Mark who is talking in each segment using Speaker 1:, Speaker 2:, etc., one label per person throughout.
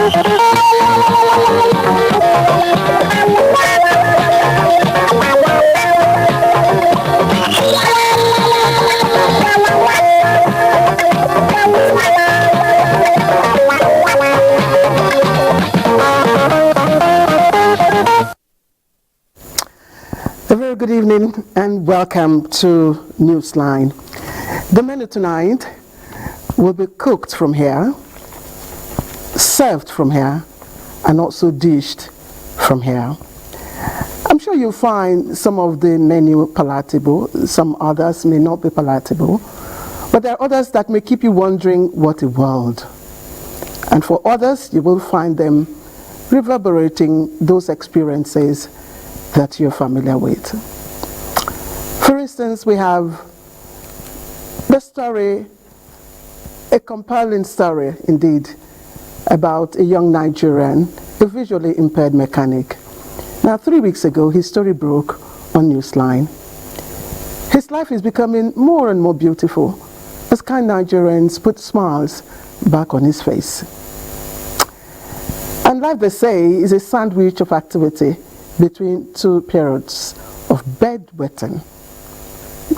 Speaker 1: A very good evening and welcome to Newsline. The menu tonight will be cooked from here, served from here, and also dished from here. I'm sure you'll find some of the menu palatable, some others may not be palatable, but there are others that may keep you wondering what a world. And for others, you will find them reverberating those experiences that you're familiar with. For instance, we have the story, a compelling story indeed, about a young Nigerian, a visually impaired mechanic. Now, 3 weeks ago, his story broke on Newsline. His life is becoming more and more beautiful as kind Nigerians put smiles back on his face. And life, they say, is a sandwich of activity between two periods of bedwetting.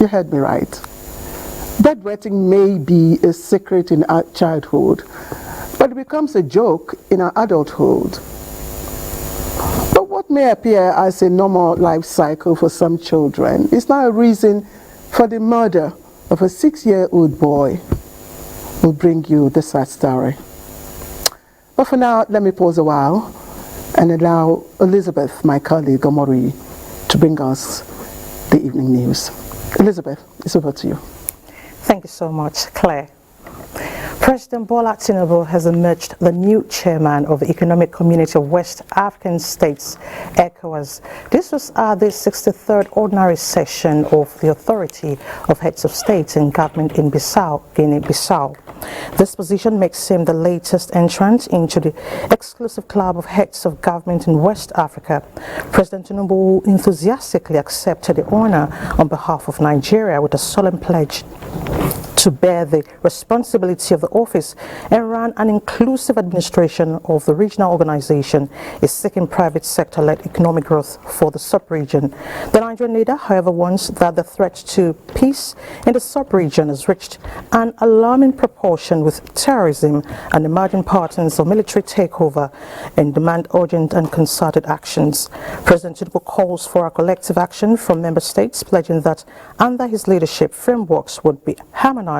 Speaker 1: You heard me right. Bedwetting may be a secret in our childhood, but it becomes a joke in our adulthood. But what may appear as a normal life cycle for some children is now a reason for the murder of a 6-year-old boy. We'll bring you the sad story. But for now, let me pause a while and allow Elizabeth, my colleague, Omori, to bring us the evening news. Elizabeth, it's over to you.
Speaker 2: Thank you so much, Claire. President Bola Tinubu has emerged the new chairman of the Economic Community of West African States, ECOWAS. This was at the 63rd Ordinary Session of the Authority of Heads of State and Government in Guinea-Bissau. This position makes him the latest entrant into the exclusive club of heads of government in West Africa. President Tinubu enthusiastically accepted the honor on behalf of Nigeria with a solemn pledge to bear the responsibility of the office and run an inclusive administration of the regional organization, is seeking private sector-led economic growth for the sub-region. The Nigerian leader, however, warns that the threat to peace in the sub-region has reached an alarming proportion with terrorism and emerging patterns of military takeover, and demand urgent and concerted actions. President Tinubu calls for a collective action from member states, pledging that under his leadership, frameworks would be harmonized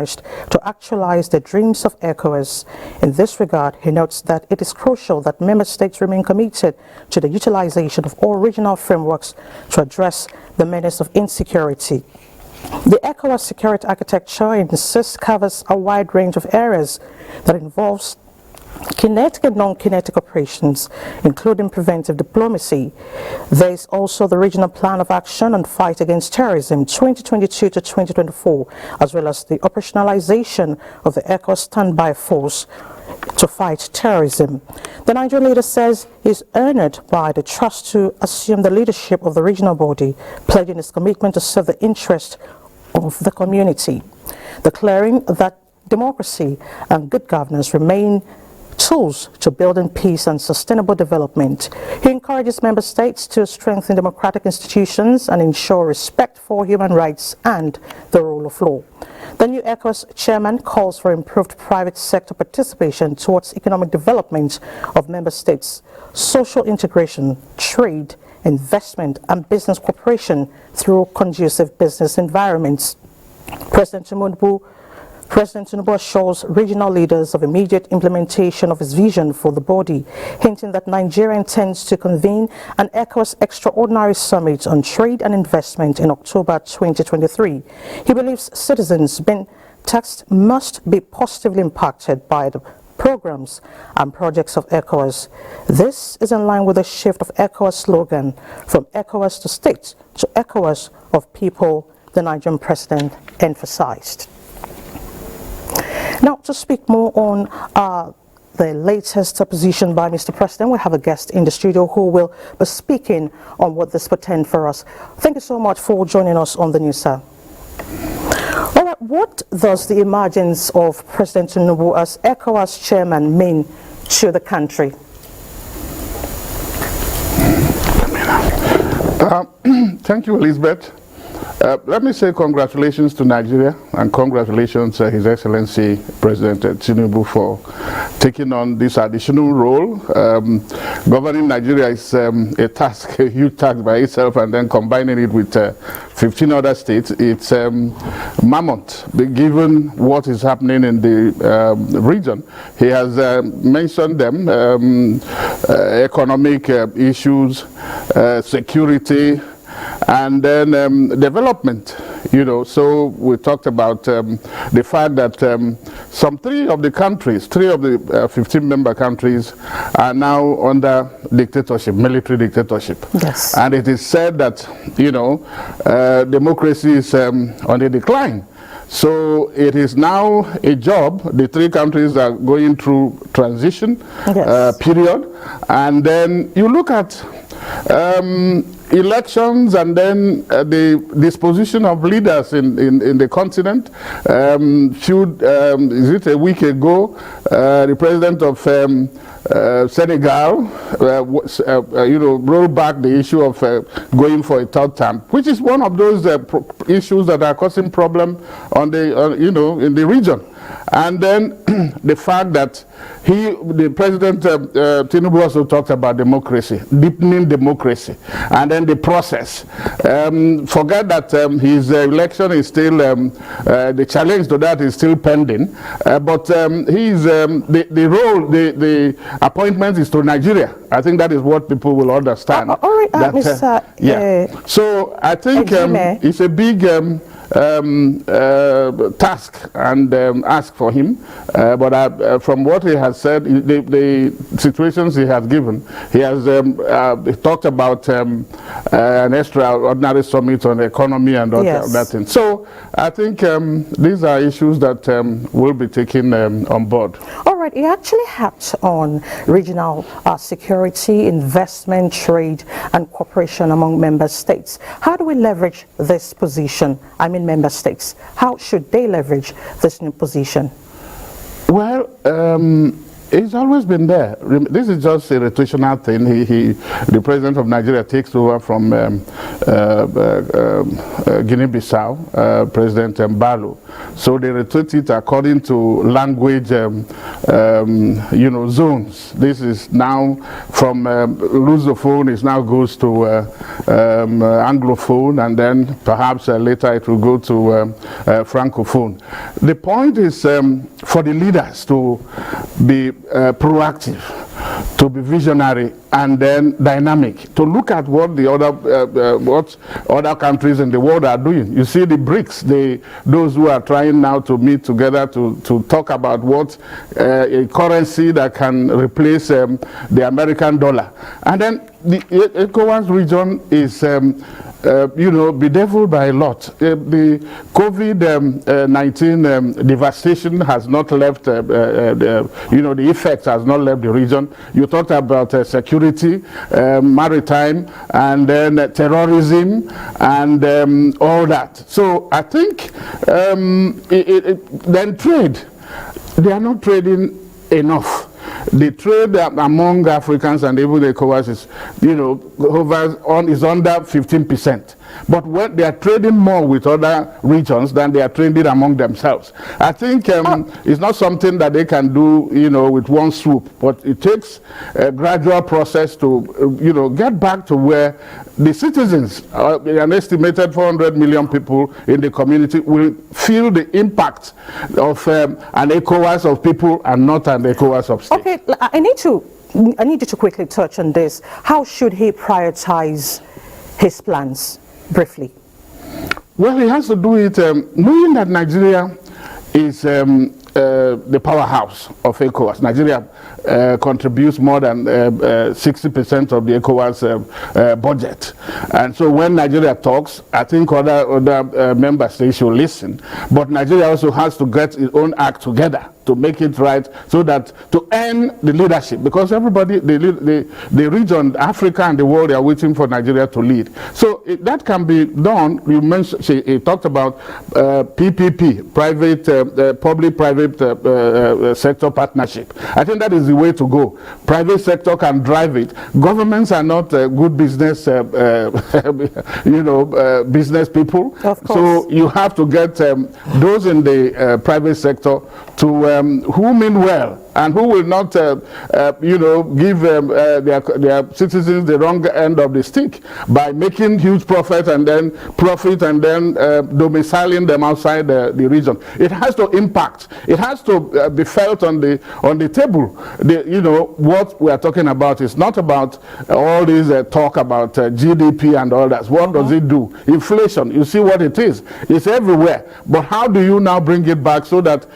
Speaker 2: to actualize the dreams of ECOWAS. In this regard, he notes that it is crucial that member states remain committed to the utilization of all regional frameworks to address the menace of insecurity. The ECOWAS security architecture, it insists, covers a wide range of areas that involves kinetic and non-kinetic operations, including preventive diplomacy. There is also the Regional Plan of Action on Fight Against Terrorism 2022 to 2024, as well as the operationalization of the ECOWAS standby force to fight terrorism. The Nigerian leader says he is honored by the trust to assume the leadership of the regional body, pledging his commitment to serve the interest of the community, declaring that democracy and good governance remain tools to building peace and sustainable development. He encourages member states to strengthen democratic institutions and ensure respect for human rights and the rule of law. The new ECOWAS chairman calls for improved private sector participation towards economic development of member states, social integration, trade, investment and business cooperation through conducive business environments. President Tinubu assures regional leaders of immediate implementation of his vision for the body, hinting that Nigeria intends to convene an ECOWAS Extraordinary Summit on Trade and Investment in October 2023. He believes citizens being taxed must be positively impacted by the programs and projects of ECOWAS. This is in line with the shift of ECOWAS slogan from ECOWAS to state to ECOWAS of people, the Nigerian president emphasized. Now, to speak more on the latest position by Mr. President, we have a guest in the studio who will be speaking on what this portends for us. Thank you so much for joining us on the news, sir. All right, what does the emergence of President Tinubu as ECOWAS chairman mean to the country?
Speaker 3: Thank you, Elizabeth. Let me say congratulations to Nigeria and congratulations to His Excellency President Tinubu for taking on this additional role. Governing Nigeria is a task, a huge task by itself, and then combining it with 15 other states, it's mammoth, given what is happening in the region. He has mentioned them, economic issues, security, and then development, you know. So we talked about the fact that some three of the 15 member countries are now under dictatorship, military dictatorship.
Speaker 2: Yes.
Speaker 3: And it is said that, you know, democracy is on the decline. So it is now a job. The three countries are going through transition period. And then you look at elections and then the disposition of leaders in the continent. Is it a week ago, the president of Senegal, you know, rolled back the issue of going for a third term, which is one of those issues that are causing problem on the, you know, in the region. And then the fact that the president Tinubu also talked about democracy, deepening democracy, and then the process. Forget that his election is still, the challenge to that is still pending, but he's the appointment is to Nigeria. I think that is what people will understand.
Speaker 2: All right, Mr.
Speaker 3: Yeah. So I think it's a big task and ask for him, but from what he has said, the situations he has given, he has talked about an extraordinary summit on economy and that thing. So I think these are issues that will be taken on board.
Speaker 2: All right, he actually harped on regional security, investment, trade, and cooperation among member states. How do we leverage this position? I mean, member states. How should they leverage this new position?
Speaker 3: Well, it's always been there. This is just a rotational thing. The president of Nigeria takes over from Guinea-Bissau, President Mbalo. So they rotate it according to language, you know, zones. This is now from Lusophone, it now goes to Anglophone, and then perhaps later it will go to Francophone. The point is for the leaders to be proactive, to be visionary, and then dynamic, to look at what the other countries in the world are doing. You see the BRICS, those who are trying now to meet together to talk about what a currency that can replace the American dollar. And then the ECOWAS region is you know, bedeviled by a lot. The COVID-19 devastation has not left, you know, the effects has not left the region. You talked about security, maritime, and then terrorism, and all that. So I think then trade, they are not trading enough. The trade among Africans and even the ECOWAS is, you know, is under 15%. But when they are trading more with other regions than they are trading among themselves. I think it's not something that they can do, you know, with one swoop, but it takes a gradual process to, you know, get back to where the citizens, an estimated 400 million people in the community, will feel the impact of an ECOWAS of people and not an ECOWAS of states.
Speaker 2: Okay, I need you to quickly touch on this. How should he prioritize his plans, briefly?
Speaker 3: Well, he has to do it knowing that Nigeria is the powerhouse of ECOWAS. Nigeria contributes more than 60% of the ECOWAS budget. And so when Nigeria talks, I think other member states should listen. But Nigeria also has to get its own act together to make it right, so that to earn the leadership, because everybody, the region, Africa and the world, are waiting for Nigeria to lead. So that can be done. You mentioned, he talked about PPP, public-private sector partnership. I think that is the way to go. Private sector can drive it. Governments are not good business, business people.
Speaker 2: Of course.
Speaker 3: So you have to get those in the private sector to who mean well and who will not, give their citizens the wrong end of the stick by making huge profit and then domiciling them outside the region. It has to impact. It has to be felt on the table. What we are talking about is not about all this talk about GDP and all that. What does it do? Inflation. You see what it is. It's everywhere. But how do you now bring it back so that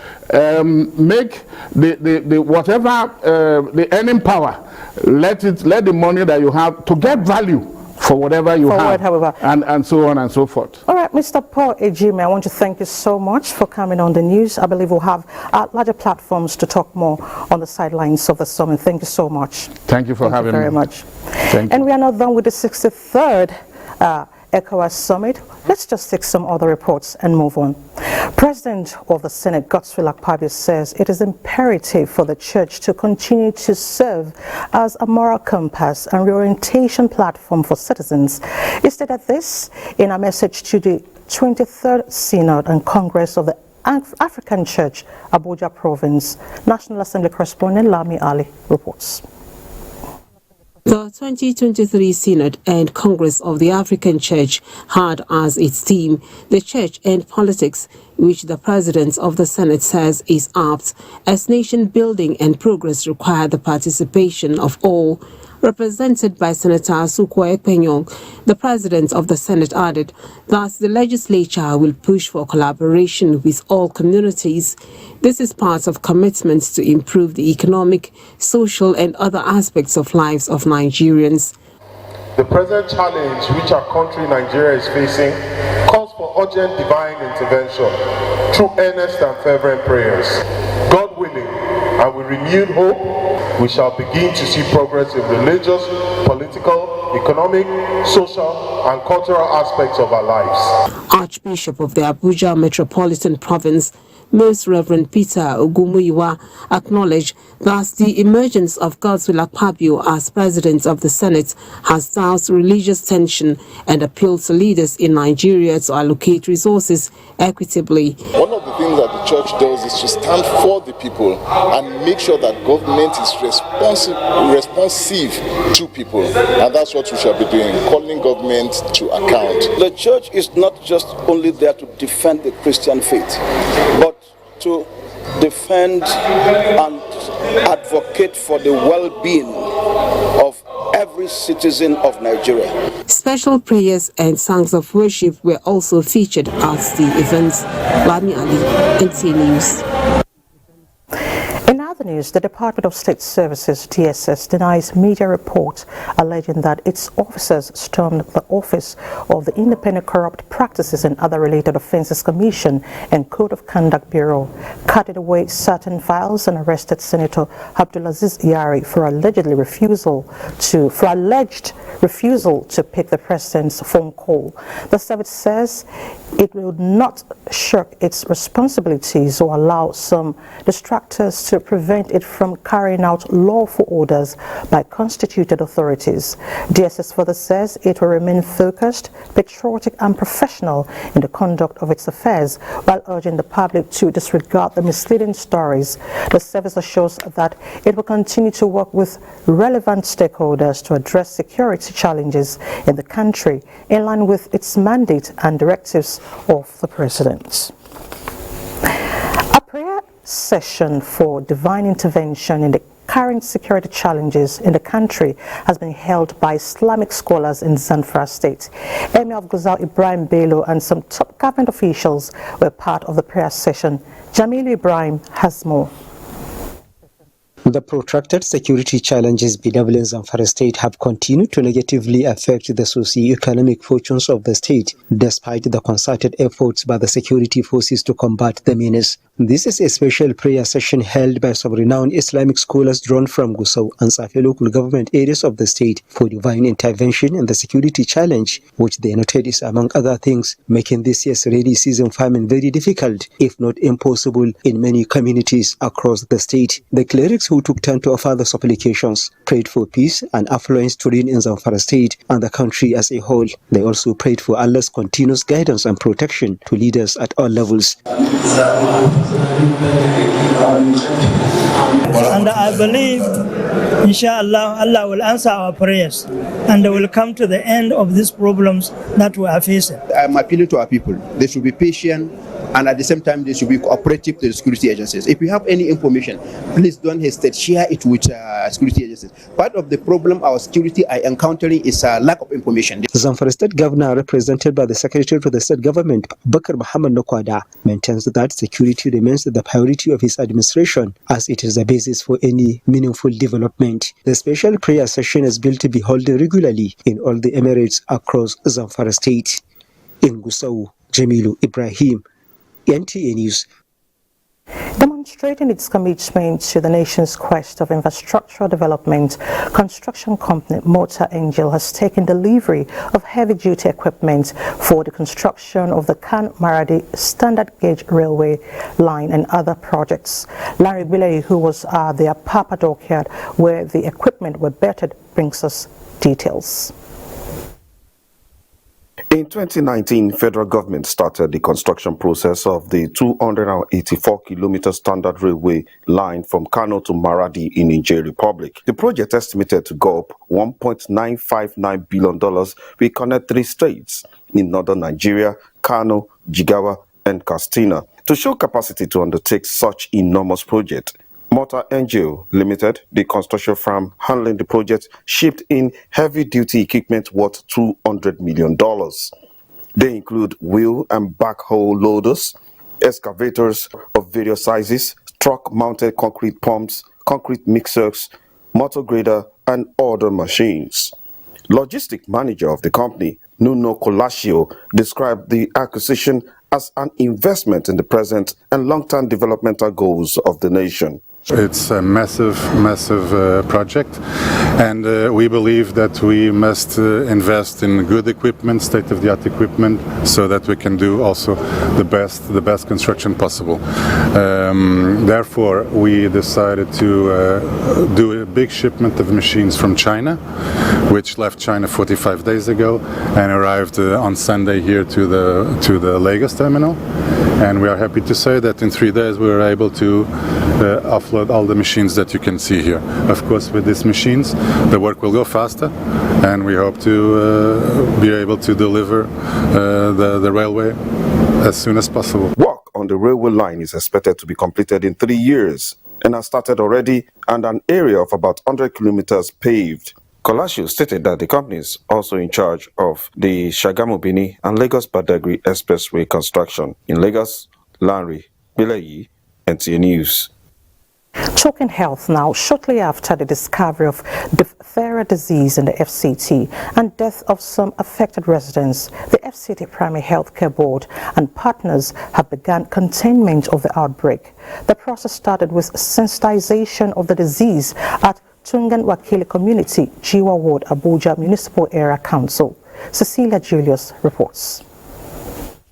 Speaker 3: make the whatever the earning power, let the money that you have to get value for whatever you have, and so on and so forth.
Speaker 2: All right, Mr. Paul Ejime, I want to thank you so much for coming on the news. I believe we'll have larger platforms to talk more on the sidelines of the summit. Thank you so much.
Speaker 3: Thank you for having me.
Speaker 2: Thank you very much.
Speaker 3: Thank you.
Speaker 2: And we are now done with the 63rd ECOWAS Summit. Let's just take some other reports and move on. President of the Senate, Godswill Akpabio, says it is imperative for the church to continue to serve as a moral compass and reorientation platform for citizens. He stated this in a message to the 23rd Synod and Congress of the African Church, Abuja Province. National Assembly correspondent Lami Ali reports.
Speaker 4: The 2023 Synod and Congress of the African Church had as its theme the Church and Politics, which the President of the Senate says is apt, as nation building and progress require the participation of all. Represented by Senator Asukwa Ekpenyong, the President of the Senate added that the legislature will push for collaboration with all communities. This is part of commitments to improve the economic, social and other aspects of lives of Nigerians.
Speaker 5: The present challenge which our country, Nigeria, is facing calls for urgent divine intervention through earnest and fervent prayers. God willing, and with renewed hope, we shall begin to see progress in religious, political, economic, social, and cultural aspects of our lives.
Speaker 4: Archbishop of the Abuja Metropolitan Province, Most Reverend Peter Ogumuyiwa, acknowledged that the emergence of Godswill Akpabio as President of the Senate has doused religious tension and appealed to leaders in Nigeria to allocate resources equitably.
Speaker 6: One of the things that the church does is to stand for the people and make sure that government is responsive to people. And that's what we shall be doing, calling government to account.
Speaker 7: The church is not just only there to defend the Christian faith, but to defend and advocate for the well-being of every citizen of Nigeria.
Speaker 4: Special prayers and songs of worship were also featured at the event. Lami Ali, NTA News.
Speaker 2: In other news, the Department of State Services, DSS, denies media report alleging that its officers stormed the office of the Independent Corrupt Practices and Other Related Offences Commission and Code of Conduct Bureau, carted away certain files and arrested Senator Abdulaziz Yari for alleged refusal to pick the president's phone call. The service says it will not shirk its responsibilities or allow some distractors to prevent it from carrying out lawful orders by constituted authorities. DSS further says it will remain focused, patriotic and professional in the conduct of its affairs while urging the public to disregard the misleading stories. The service assures that it will continue to work with relevant stakeholders to address security challenges in the country in line with its mandate and directives of the President. A prayer session for divine intervention in the current security challenges in the country has been held by Islamic scholars in Zamfara State. Emir of Guzau Ibrahim Bello and some top government officials were part of the prayer session. Jamilu Ibrahim has more.
Speaker 8: The protracted security challenges bedeviling Zamfara State have continued to negatively affect the socio-economic fortunes of the state, despite the concerted efforts by the security forces to combat the menace. This is a special prayer session held by some renowned Islamic scholars drawn from Gusau and Safe local government areas of the state for divine intervention in the security challenge, which they noted is, among other things, making this year's rainy season farming very difficult, if not impossible, in many communities across the state. The clerics who took time to offer the supplications prayed for peace and affluence to reign in Zamfara state and the country as a whole. They also prayed for Allah's continuous guidance and protection to leaders at all levels.
Speaker 9: And I believe, inshallah, Allah will answer our prayers and will come to the end of these problems that we are facing.
Speaker 10: I'm appealing to our people. They should be patient, and at the same time, they should be cooperative to the security agencies. If you have any information, please don't hesitate, share it with security agencies. Part of the problem our security are encountering is a lack of information.
Speaker 8: Zamfara State Governor, represented by the Secretary to the State Government, Bakar Muhammad Nokwada, maintains that security remains the priority of his administration, as it is the basis for any meaningful development. The special prayer session is built to be held regularly in all the emirates across Zamfara State. In Gusau, Jamilu Ibrahim, NTA News.
Speaker 2: Demonstrating its commitment to the nation's quest of infrastructural development, construction company Motor Angel has taken delivery of heavy-duty equipment for the construction of the Kan-Maradi standard gauge railway line and other projects. Larry Biley, who was at the Apapa dockyard where the equipment were bettered, brings us details.
Speaker 11: In 2019, federal government started the construction process of the 284-kilometer standard railway line from Kano to Maradi in Niger Republic. The project, estimated to go up $1.959 billion, will connect 3 states in northern Nigeria, Kano, Jigawa, and Katsina. To show capacity to undertake such enormous project, Motor Angel Limited, the construction firm handling the project, shipped in heavy-duty equipment worth $200 million. They include wheel and backhoe loaders, excavators of various sizes, truck-mounted concrete pumps, concrete mixers, motor grader, and other machines. Logistic manager of the company, Nuno Colascio, described the acquisition as an investment in the present and long-term developmental goals of the nation.
Speaker 12: It's a massive project, and we believe that we must invest in good equipment, state-of-the-art equipment, so that we can do also the best construction possible. Therefore, we decided to do a big shipment of machines from China, which left China 45 days ago and arrived on Sunday here to the Lagos terminal. And we are happy to say that in 3 days we were able to offload all the machines that you can see here. Of course, with these machines, the work will go faster, and we hope to be able to deliver the railway as soon as possible.
Speaker 11: Work on the railway line is expected to be completed in 3 years and has started already, and an area of about 100 kilometers paved. Colascio stated that the company is also in charge of the Shagamu-Bini and Lagos-Badagry Expressway construction. In Lagos, Larry Biley, NTA News.
Speaker 2: Talking health now, shortly after the discovery of diphtheria disease in the FCT and death of some affected residents, the FCT Primary Healthcare Board and partners have begun containment of the outbreak. The process started with sensitization of the disease at Tungan Wakili Community, Jiwa Ward, Abuja Municipal Area Council. Cecilia Julius reports.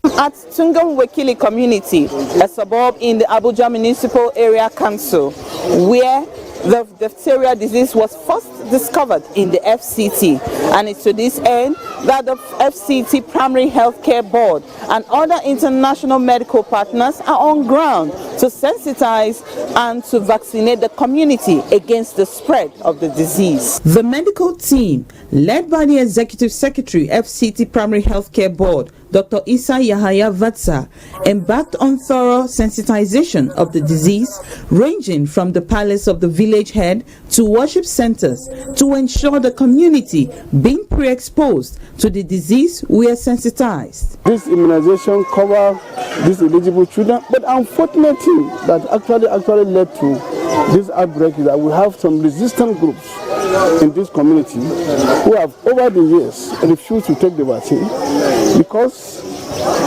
Speaker 13: At Tungan Wakili Community, a suburb in the Abuja Municipal Area Council, where the diphtheria disease was first discovered in the FCT, and it's to this end that the FCT Primary Healthcare Board and other international medical partners are on ground to sensitize and to vaccinate the community against the spread of the disease. The medical team, led by the Executive Secretary, FCT Primary Healthcare Board, Dr. Isa Yahaya Vatsa, embarked on thorough sensitization of the disease, ranging from the palace of the village head to worship centers, to ensure the community being pre-exposed to the disease were sensitized.
Speaker 14: This immunization covers these eligible children, but unfortunately that actually led to this outbreak is that we have some resistant groups in this community who have over the years refused to take the vaccine because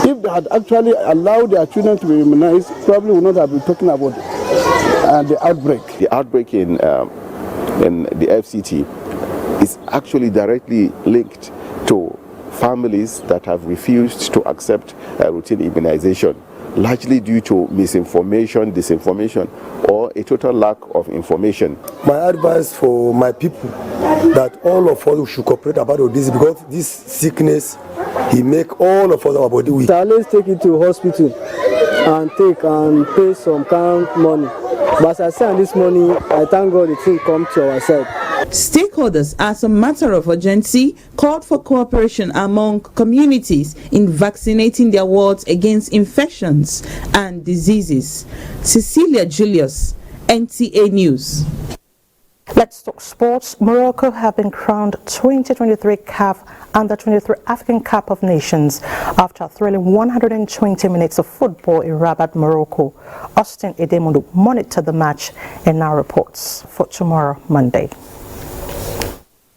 Speaker 14: If they had actually allowed their children to be immunized, probably would not have been talking about the outbreak.
Speaker 15: The outbreak in the FCT is actually directly linked to families that have refused to accept routine immunization, largely due to misinformation, disinformation, or a total lack of information.
Speaker 16: My advice for my people that all of us should cooperate about this, because this sickness, he make all of us our body weak.
Speaker 17: So let's take it to hospital and pay some kind of money. But as I said this money, I thank God the thing come to our side.
Speaker 13: Stakeholders, as a matter of urgency, called for cooperation among communities in vaccinating their wards against infections and diseases. Cecilia Julius, NTA News.
Speaker 2: Let's talk sports. Morocco have been crowned 2023 CAF Under-23 African Cup of Nations after a thrilling 120 minutes of football in Rabat, Morocco. Austin Edemodu monitored the match and now reports for tomorrow, Monday.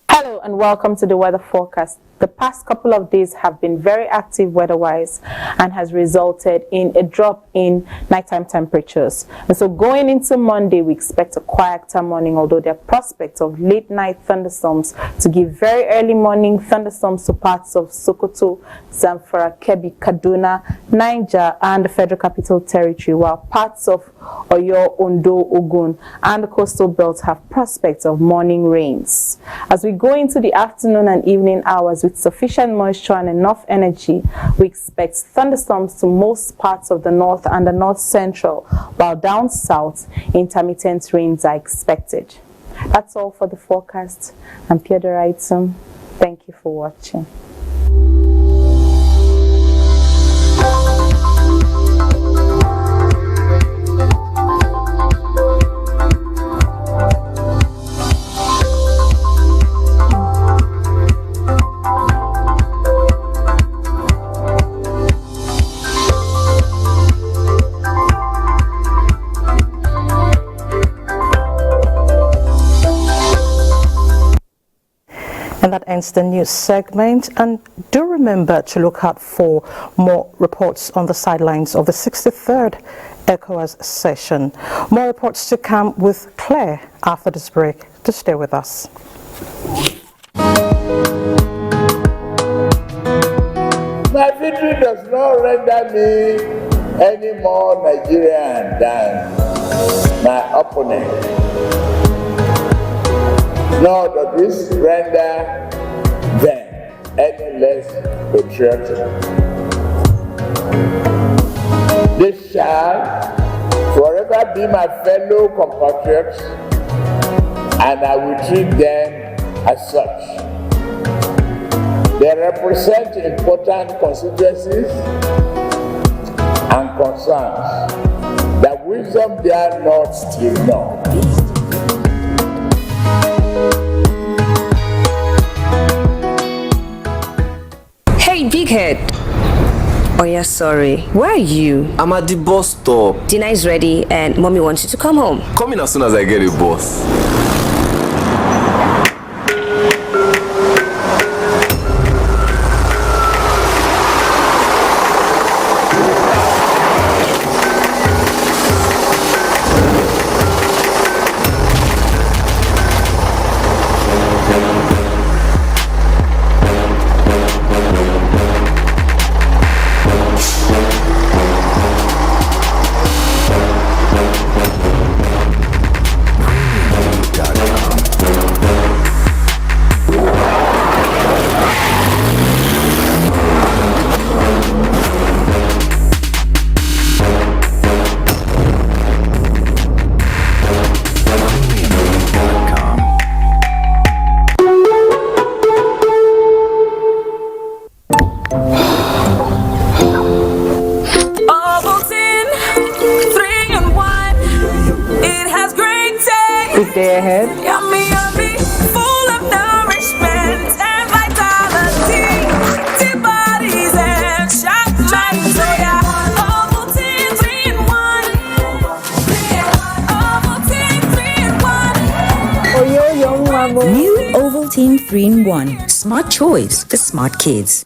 Speaker 18: Hello and welcome to the weather forecast. The past couple of days have been very active weather-wise and has resulted in a drop in nighttime temperatures. And so going into Monday, we expect a quieter morning, although there are prospects of late-night thunderstorms to give very early morning thunderstorms to parts of Sokoto, Zamfara, Kebbi, Kaduna, Niger, and the Federal Capital Territory, while parts of Oyo, Ondo, Ogun, and the coastal belt have prospects of morning rains. As we go into the afternoon and evening hours with sufficient moisture and enough energy, we expect thunderstorms to most parts of the north and the north central, while down south, intermittent rains are expected. That's all for the forecast. I'm Piedra Item. Thank you for watching.
Speaker 2: And that ends the news segment. And do remember to look out for more reports on the sidelines of the 63rd ECOWAS session. More reports to come with Claire after this break. To stay with us.
Speaker 19: My victory does not render me any more Nigerian than my opponent. Nor does this render them any less patriotic. They shall forever be my fellow compatriots, and I will treat them as such. They represent important constituencies and concerns that wisdom dare not ignore.
Speaker 20: Hey, big head. Oh yeah, sorry. Where are you?
Speaker 21: I'm at the bus stop.
Speaker 20: Dinner is ready and mommy wants you to come home.
Speaker 21: Come in as soon as I get a bus.
Speaker 18: Big day ahead.
Speaker 22: Yummy, yummy, full of nourishment and vitality. Tea bodies and shop minds. So yeah, Ovaltine 3 in 1. Ovaltine 3 in 1.
Speaker 23: New Ovaltine 3 in 1. Smart choice for smart kids.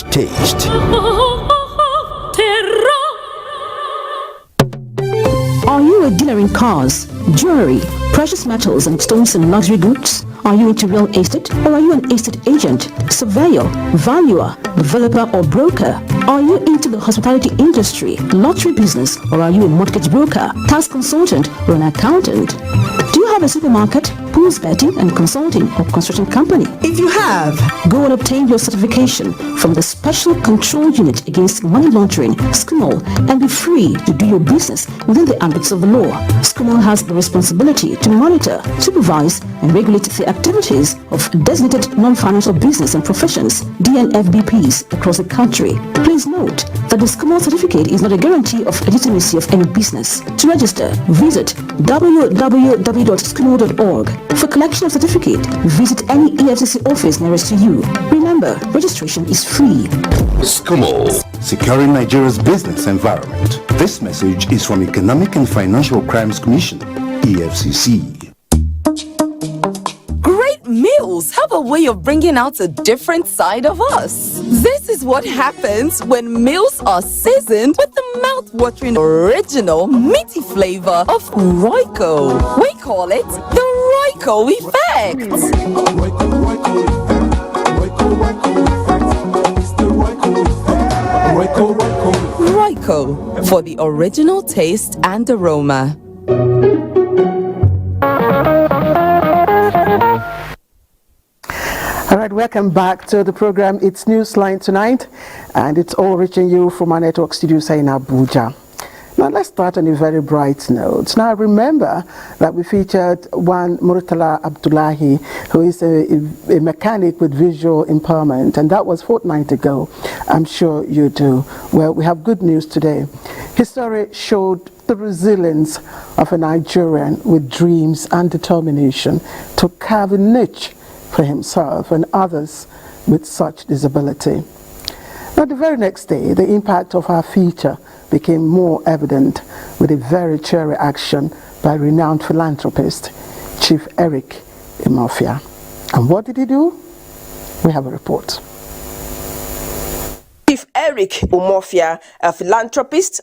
Speaker 1: rich taste.
Speaker 3: Are you a dealer in cars, jewelry, precious metals and stones and luxury goods? Are you into real estate, or are you an estate agent, surveyor, valuer, developer or broker? Are you into the hospitality industry, lottery business, or are you a mortgage broker, tax consultant or an accountant? Do you have a supermarket, pools betting and consulting or construction company? If you have, go and obtain your certification from the Special Control Unit Against Money Laundering, SCMOL, and be free to do your business within the ambits of the law. SCMOL has the responsibility to monitor, supervise, and regulate the activities of designated non-financial business and professions, DNFBPs, across the country. Please note that the SCMOL certificate is not a guarantee of legitimacy of any business. To register, visit www.scmol.org. For collection of certificate, visit any EFCC office nearest to you. Remember, registration is free.
Speaker 1: SCMOL, securing Nigeria's business environment. This message is from Economic and Financial Crimes Commission, EFCC.
Speaker 23: Great meals have a way of bringing out a different side of us. This is what happens when meals are seasoned with the mouth-watering original meaty flavor of Royco. We call it the Royco effect. Royco, for the original taste and aroma.
Speaker 24: All right, welcome back to the program. It's Newsline tonight, and it's all reaching you from our network studios in Abuja. Now, let's start on a very bright note. Now, remember that we featured one Murtala Abdullahi, who is a mechanic with visual impairment, and that was a fortnight ago. I'm sure you do. Well, we have good news today. His story showed the resilience of a Nigerian with dreams and determination to carve a niche for himself and others with such disability. Now, the very next day, the impact of our feature became more evident with a very cheery action by renowned philanthropist, Chief Eric Umofia. And what did he do? We have a report.
Speaker 25: Chief Eric Umofia, a philanthropist,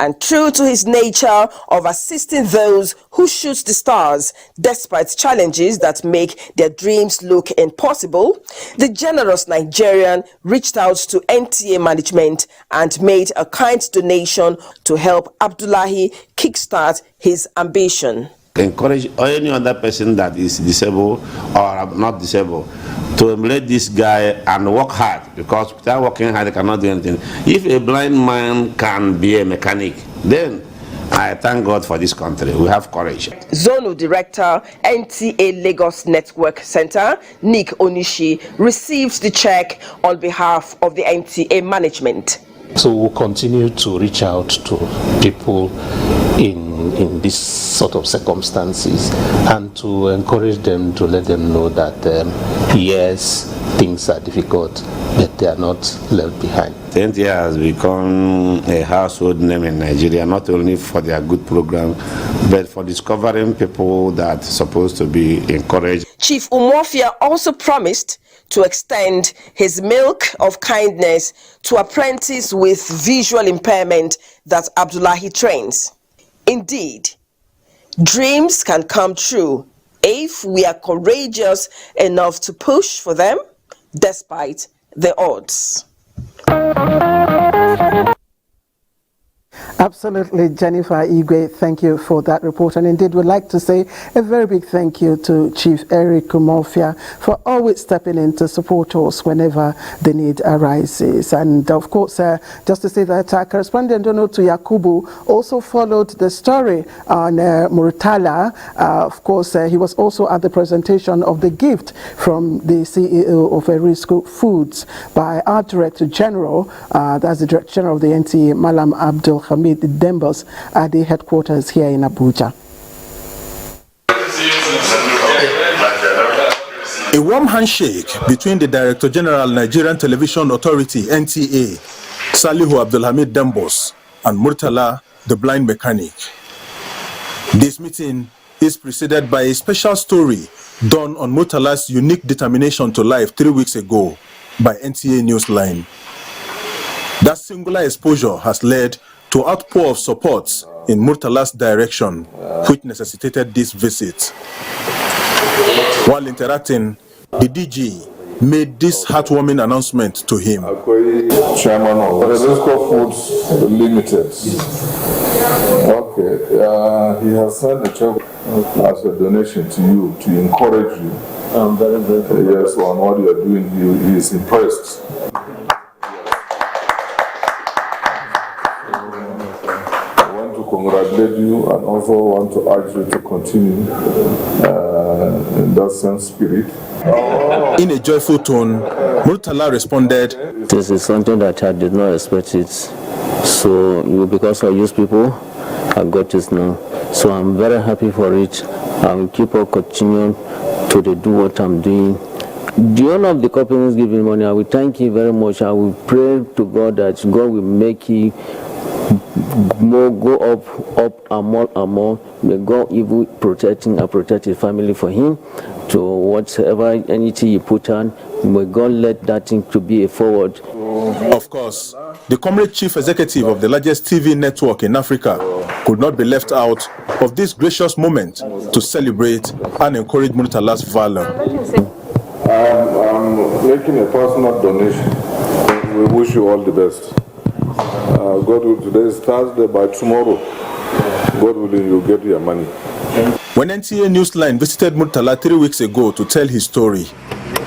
Speaker 25: and true to his nature of assisting those who shoot the stars despite challenges that make their dreams look impossible, the generous Nigerian reached out to NTA management and made a kind donation to help Abdullahi kickstart his ambition.
Speaker 26: Encourage any other person that is disabled or not disabled to emulate this guy and work hard, because without working hard they cannot do anything. If a blind man can be a mechanic, then I thank God for this country. We have courage.
Speaker 25: Zonal Director, NTA Lagos Network Center, Nick Onishi, received the check on behalf of the NTA management.
Speaker 27: So we'll continue to reach out to people in this sort of circumstances and to encourage them, to let them know that yes, things are difficult, but they are not left behind.
Speaker 26: The NTA has become a household name in Nigeria, not only for their good program, but for discovering people that are supposed to be encouraged.
Speaker 25: Chief Umofia also promised to extend his milk of kindness to apprentices with visual impairment that Abdullahi trains. Indeed, dreams can come true if we are courageous enough to push for them despite the odds.
Speaker 24: Absolutely, Jennifer Igwe, thank you for that report. And indeed, we'd like to say a very big thank you to Chief Eric Umofia for always stepping in to support us whenever the need arises. And of course, just to say that our correspondent Donotu Yakubu also followed the story on Murtala. Of course, he was also at the presentation of the gift from the CEO of Erisco Foods by our Director General, that's the Director General of the NTA, Malam Abdul Hamid Dembos, at the headquarters here in Abuja.
Speaker 28: A warm handshake between the Director General Nigerian Television Authority, NTA, Salihu Abdulhamid Dembos, and Murtala, the blind mechanic. This meeting is preceded by a special story done on Murtala's unique determination to life 3 weeks ago by NTA Newsline. That singular exposure has led to outpour of support in Murtala's direction, which necessitated this visit. While interacting, the DG made this heartwarming announcement to him.
Speaker 4: Chairman of Resco Foods Limited. Okay, he has sent a check as a donation to you to encourage you. I'm very grateful. Yes, on what you are doing, he is impressed. I want to congratulate you and also want to urge you to continue in that same spirit.
Speaker 28: In a joyful tone, Murtala responded,
Speaker 5: "This is something that I did not expect it. So because I use people, I got this now. So I'm very happy for it. I will keep on continuing to do what I'm doing. The owner of the company is giving money. I will thank you very much. I will pray to God that God will make you go up and more. May God even protect his family for him. To whatever anything you put on, may God let that thing to be a forward."
Speaker 28: Of course, the comrade chief executive of the largest TV network in Africa could not be left out of this gracious moment to celebrate and encourage Murtala's valor.
Speaker 4: I'm making a personal donation. We wish you all the best. God will, today is Thursday, by tomorrow, God willing, you'll get your money.
Speaker 28: When NTA Newsline visited Murtala 3 weeks ago to tell his story,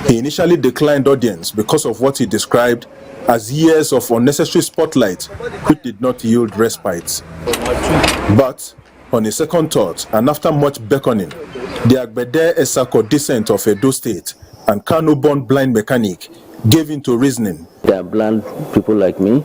Speaker 28: he initially declined audience because of what he described as years of unnecessary spotlight which did not yield respite. But on a second thought, and after much beckoning, the Agbede Esako descent of Edo State and Kano-born blind mechanic gave in to reasoning.
Speaker 5: There are blind people like me.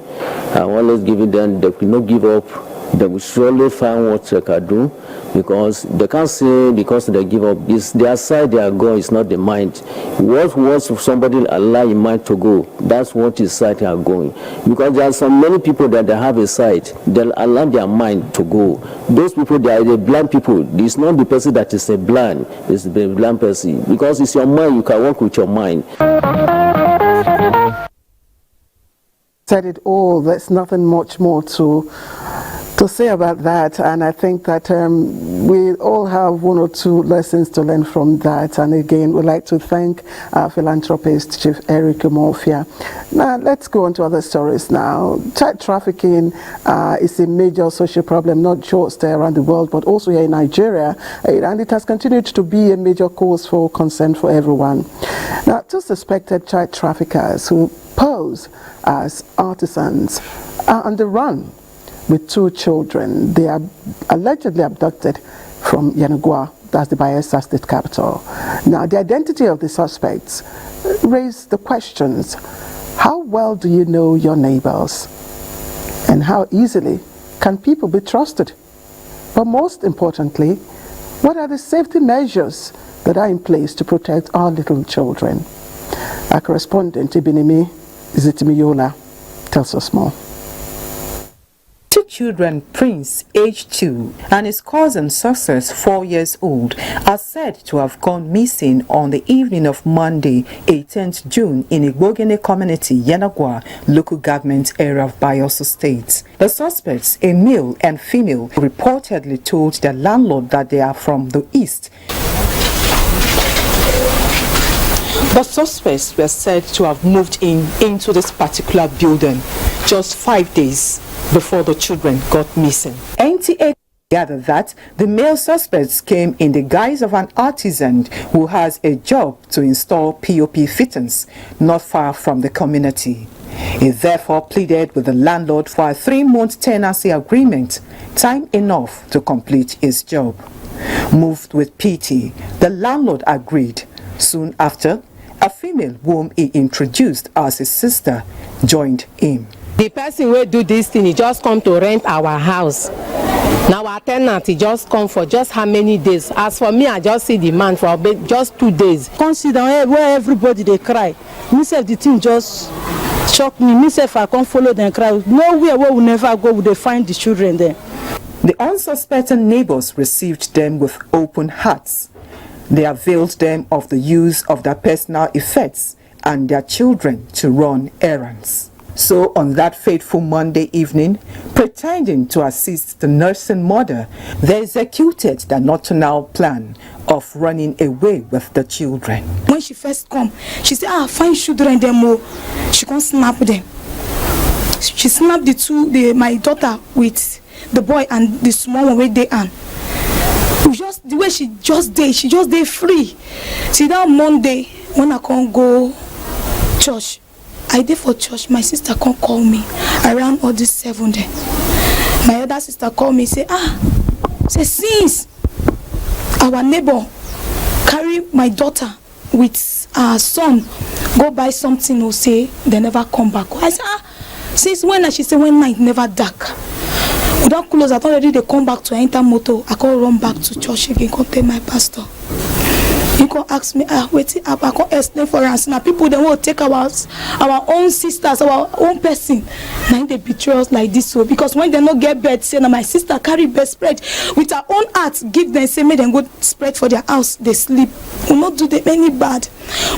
Speaker 5: I'm always giving them, they will not give up. They will surely find what they can do, because they can't say because they give up. It's their side they are going, it's not the mind. What was somebody allow your mind to go? That's what his side they are going. Because there are so many people that they have a side, they'll allow their mind to go. Those people, they are the blind people. It's not the person that is a blind, it's the blind person. Because it's your mind, you can work with your mind.
Speaker 24: Said it all. There's nothing much more to say about that, and I think that we all have one or two lessons to learn from that. And again, we'd like to thank our philanthropist, Chief Eric Umofia. Now, let's go on to other stories now. Child trafficking is a major social problem, not just around the world, but also here in Nigeria, and it has continued to be a major cause for concern for everyone. Now, two suspected child traffickers who pose as artisans are on the run with 2 children. They are allegedly abducted from Yenagoa, that's the Bayelsa state capital. Now, the identity of the suspects raise the questions: how well do you know your neighbors? And how easily can people be trusted? But most importantly, what are the safety measures that are in place to protect our little children? Our correspondent, Ibinimi Zitimiyola, tells us more.
Speaker 6: 2 children, Prince, age 2, and his cousin, Success, 4 years old, are said to have gone missing on the evening of Monday, 18th June, in Igbogene community, Yenagoa, local government area of Bayelsa State. The suspects, a male and female, reportedly told their landlord that they are from the east. The suspects were said to have moved into this particular building just 5 days before the children got missing. NTA gathered that the male suspects came in the guise of an artisan who has a job to install POP fittings not far from the community. He therefore pleaded with the landlord for a 3-month tenancy agreement, time enough to complete his job. Moved with pity, the landlord agreed. Soon after, a female whom he introduced as his sister joined him.
Speaker 7: The person who do this thing, he just come to rent our house. Now our tenant, he just come for just how many days? As for me, I just see the man for just 2 days.
Speaker 8: Consider where everybody they cry. Me say the thing just shock me. Me say if I can't follow them cry, nowhere where we never go would they find the children there.
Speaker 6: The unsuspecting neighbors received them with open hearts. They availed them of the use of their personal effects and their children to run errands. So on that fateful Monday evening, pretending to assist the nursing mother, they executed the not-to-now plan of running away with the children.
Speaker 9: When she first come, she said, find children them. She can't snap them. She snapped my daughter with the boy and the small one with the hand. Just the way she just did free. See that Monday when I can't go church, I did for church. My sister can't call me around all this 7 days. My other sister called me, say since our neighbor carry my daughter with our son go buy something, or say they never come back. I said since when? She said when night never dark. Without close, I already they come back to enter motor. I can't run back to church again. Can't tell my pastor. You can ask me, wait up. I can't explain for us. Now people they will take our own sisters, our own person. Now they betray us like this. So because when they not get bed, say now my sister carry bed spread with her own heart, give them say make them go spread for their house. They sleep. Will not do them any bad,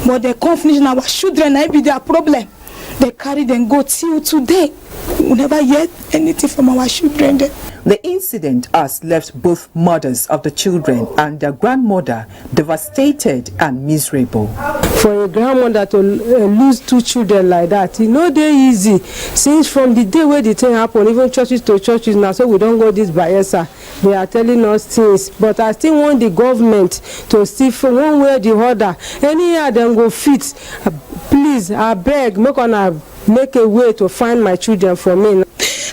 Speaker 9: but they can't finish our children. That be their problem. They carry them go till today. We never hear anything from our children.
Speaker 6: The incident has left both mothers of the children and their grandmother devastated and miserable.
Speaker 7: For a grandmother to lose 2 children like that, they easy. Since from the day where the thing happened, even churches to churches now, so we don't go this biasa. They are telling us things, but I still want the government to see from one way or the other. Anyhow them go fit. Please, I beg, make a way to find my children for me.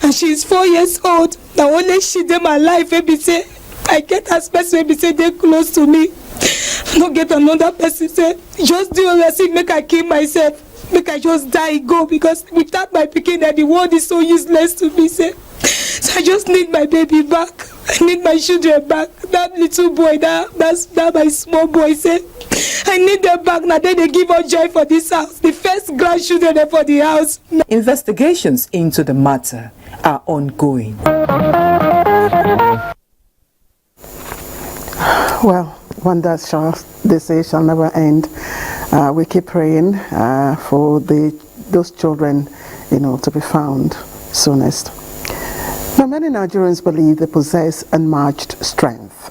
Speaker 9: And she's 4 years old. Now only she did my life. Maybe say I get a person. Maybe say they close to me. Not get another person. Say just do everything. Make I kill myself. Make I just die go because without my picking that the world is so useless to me. Say so I just need my baby back. I need my children back. That little boy, that's my small boy. Say I need them back. Now they give us joy for this house. The first grandchildren for the house.
Speaker 6: Investigations into the matter are ongoing.
Speaker 24: Well, wonders they say shall never end. We keep praying for those children, to be found soonest. Now, many Nigerians believe they possess unmatched strength,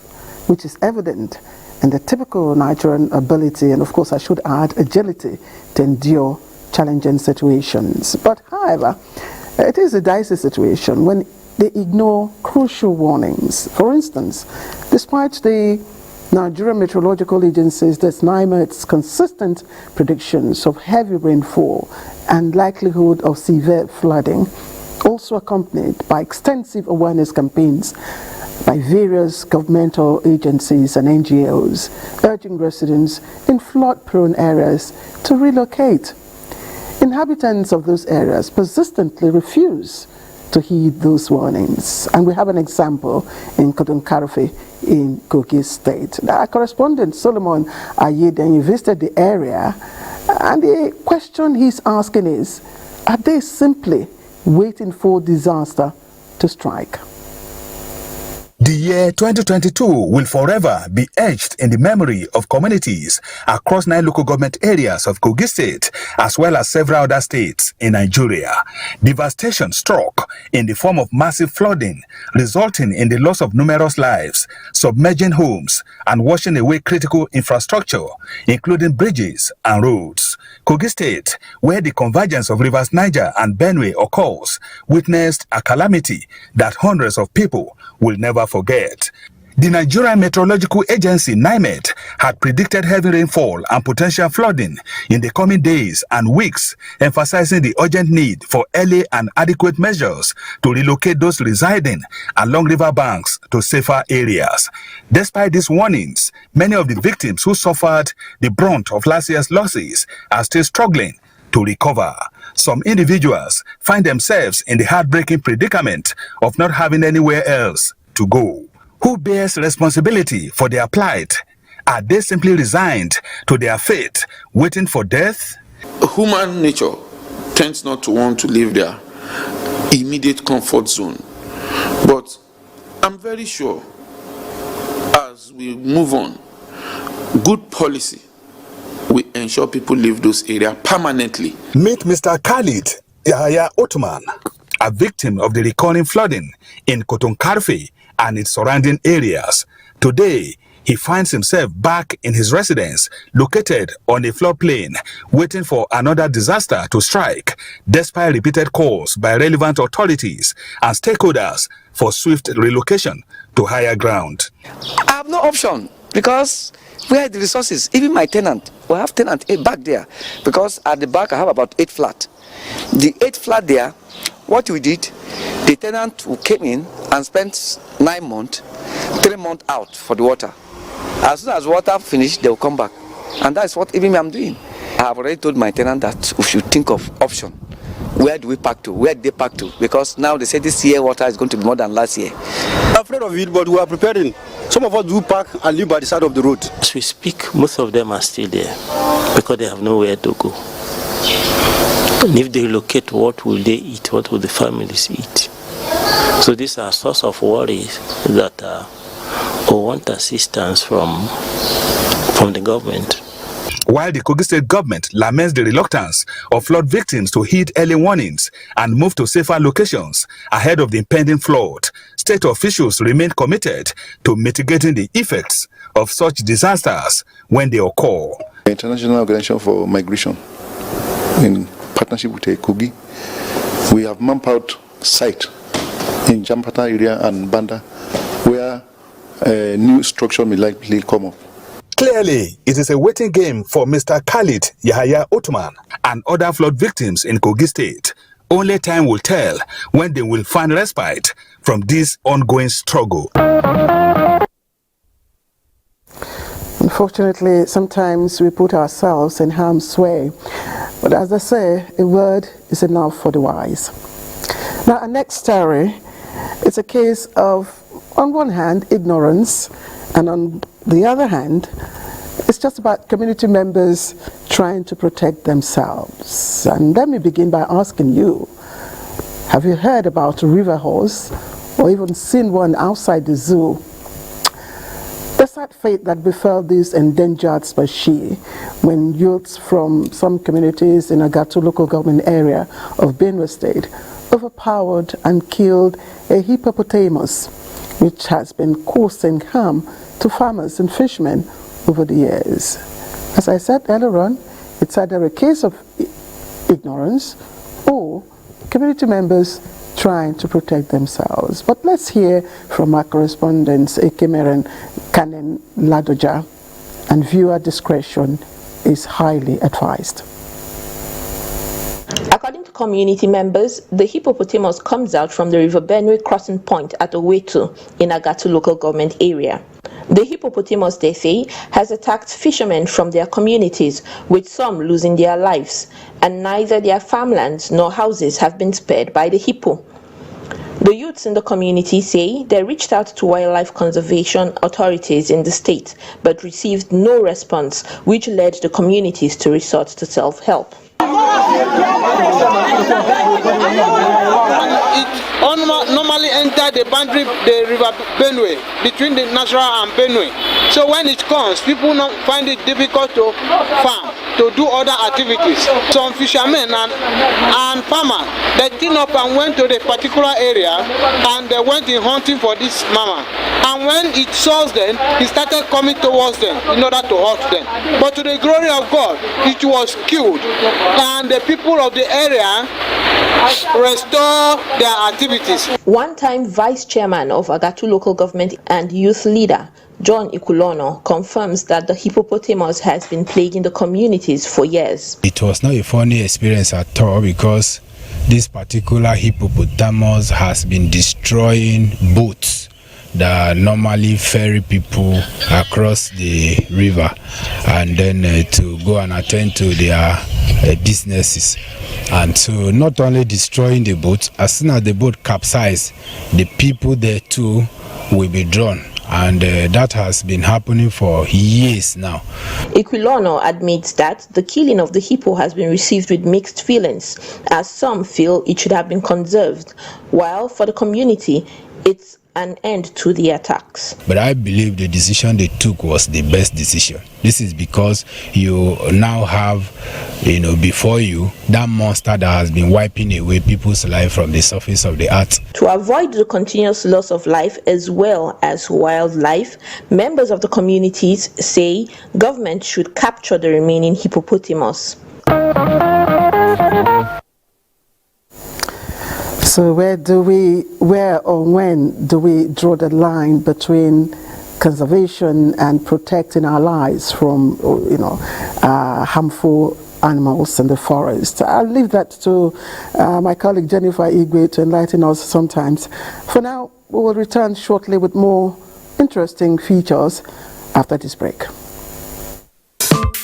Speaker 24: which is evident in the typical Nigerian ability, and of course I should add agility, to endure challenging situations. But however, it is a dicey situation when they ignore crucial warnings. For instance, despite the Nigerian Meteorological Agency's, that's NIMET's consistent predictions of heavy rainfall and likelihood of severe flooding, also accompanied by extensive awareness campaigns by various governmental agencies and NGOs, urging residents in flood-prone areas to relocate. Inhabitants of those areas persistently refuse to heed those warnings. And we have an example in Kodunkarofe in Kogi State. Our correspondent Solomon Ayeden visited the area, and the question he's asking is, are they simply waiting for disaster to strike?
Speaker 10: The year 2022 will forever be etched in the memory of communities across 9 local government areas of Kogi State, as well as several other states in Nigeria. Devastation struck in the form of massive flooding, resulting in the loss of numerous lives, submerging homes, and washing away critical infrastructure, including bridges and roads. Kogi State, where the convergence of rivers Niger and Benue occurs, witnessed a calamity that hundreds of people will never forget. The Nigerian Meteorological Agency, NIMET, had predicted heavy rainfall and potential flooding in the coming days and weeks, emphasizing the urgent need for early and adequate measures to relocate those residing along river banks to safer areas. Despite these warnings, many of the victims who suffered the brunt of last year's losses are still struggling to recover. Some individuals find themselves in the heartbreaking predicament of not having anywhere else to go. Who bears responsibility for their plight? Are they simply resigned to their fate, waiting for death?
Speaker 11: Human nature tends not to want to leave their immediate comfort zone. But I'm very sure as we move on, good policy will ensure people leave those areas permanently.
Speaker 10: Meet Mr. Khalid, Yahaya Ottoman, a victim of the recurring flooding in Kotonkarfe and its surrounding areas. Today, he finds himself back in his residence, located on a floodplain, waiting for another disaster to strike, despite repeated calls by relevant authorities and stakeholders for swift relocation to higher ground.
Speaker 2: I have no option because where are the resources? Even my tenant, we have tenant back there, because at the back I have about 8 flats. The 8 flat there, what we did, the tenant who came in and spent 9 months, 3 months out for the water. As soon as water finished, they will come back. And that's what even I'm doing. I have already told my tenant that we should think of option. Where do we pack to? Where do they pack to? Because now they say this year water is going to be more than last year.
Speaker 12: I'm afraid of it, but we are preparing. Some of us do park and live by the side of the road.
Speaker 27: As we speak, most of them are still there because they have nowhere to go. And if they relocate, what will they eat? What will the families eat? So these are source of worries that we want assistance from the government.
Speaker 10: While the Kogi State government laments the reluctance of flood victims to heed early warnings and move to safer locations ahead of the impending flood, state officials remain committed to mitigating the effects of such disasters when they occur.
Speaker 13: The International Organization for Migration, in partnership with Kogi, we have mapped out site in Jampata area and Banda where a new structure may likely come up.
Speaker 10: Clearly, it is a waiting game for Mr. Khalid Yahaya Ottoman and other flood victims in Kogi State. Only time will tell when they will find respite from this ongoing struggle.
Speaker 24: Unfortunately, sometimes we put ourselves in harm's way. But as I say, a word is enough for the wise. Now, our next story, it's a case of, on one hand, ignorance, and on the other hand, it's just about community members trying to protect themselves. And let me begin by asking you, have you heard about a river horse or even seen one outside the zoo? The sad fate that befell this endangered species when youths from some communities in Agatu local government area of Benue State overpowered and killed a hippopotamus, which has been causing harm to farmers and fishermen over the years. As I said earlier on, it's either a case of ignorance or community members trying to protect themselves. But let's hear from our correspondents, Ekemeren Kanen Ladoja, and viewer discretion is highly advised.
Speaker 3: According to community members, the hippopotamus comes out from the River Benue crossing point at Owetu in Agatu local government area. The hippopotamus, they say, has attacked fishermen from their communities, with some losing their lives, and neither their farmlands nor houses have been spared by the hippo. The youths in the community say they reached out to wildlife conservation authorities in the state, but received no response, which led the communities to resort to self-help.
Speaker 14: It normally enter the boundary, the river Benue, between the Natural and Benue. So when it comes, people find it difficult to farm, to do other activities. Some fishermen and farmers, they team up and went to the particular area and they went in hunting for this mama. And when it saw them, it started coming towards them in order to hurt them. But to the glory of God, it was killed. And the people of the area restore their activities.
Speaker 3: One-time vice chairman of Agatu local government and youth leader John Ikulono confirms that the hippopotamus has been plaguing the communities for years.
Speaker 15: It was not a funny experience at all because this particular hippopotamus has been destroying boats that normally ferry people across the river and then to go and attend to their businesses. And so not only destroying the boat, as soon as the boat capsizes, the people there too will be drawn. And that has been happening for years now.
Speaker 3: Equilono admits that the killing of the hippo has been received with mixed feelings, as some feel it should have been conserved, while for the community, it's
Speaker 1: an end to the attacks.
Speaker 15: But I believe the decision they took was the best decision. This is because you now have, before you, that monster that has been wiping away people's life from the surface of the earth.
Speaker 1: To avoid the continuous loss of life as well as wildlife, members of the communities say government should capture the remaining hippopotamus.
Speaker 24: So where or when do we draw the line between conservation and protecting our lives from, harmful animals in the forest? I'll leave that to my colleague Jennifer Igwe to enlighten us sometimes. For now, we will return shortly with more interesting features after this break.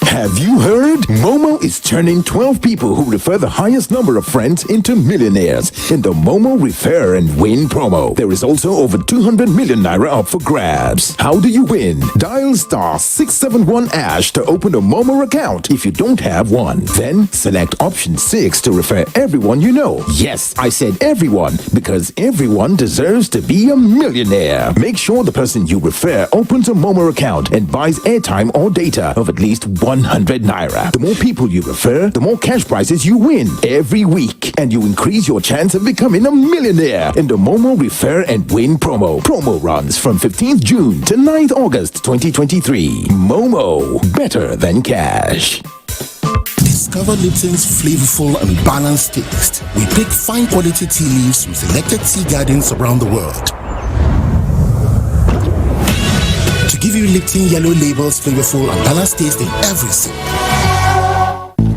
Speaker 16: Have you heard? Momo is turning 12 people who refer the highest number of friends into millionaires in the Momo Refer and Win promo. There is also over 200 million naira up for grabs. How do you win? Dial *671# to open a Momo account if you don't have one. Then select option 6 to refer everyone you know. Yes, I said everyone, because everyone deserves to be a millionaire. Make sure the person you refer opens a Momo account and buys airtime or data of at least 100 naira. The more people you refer, the more cash prizes you win every week, and you increase your chance of becoming a millionaire in the Momo Refer and Win promo. Promo runs from 15th June to 9th August 2023. Momo, better than cash.
Speaker 17: Discover Lipton's flavorful and balanced taste. We pick fine quality tea leaves from selected tea gardens around the world to give you Lipton Yellow Label's flavorful and balanced taste in every sip.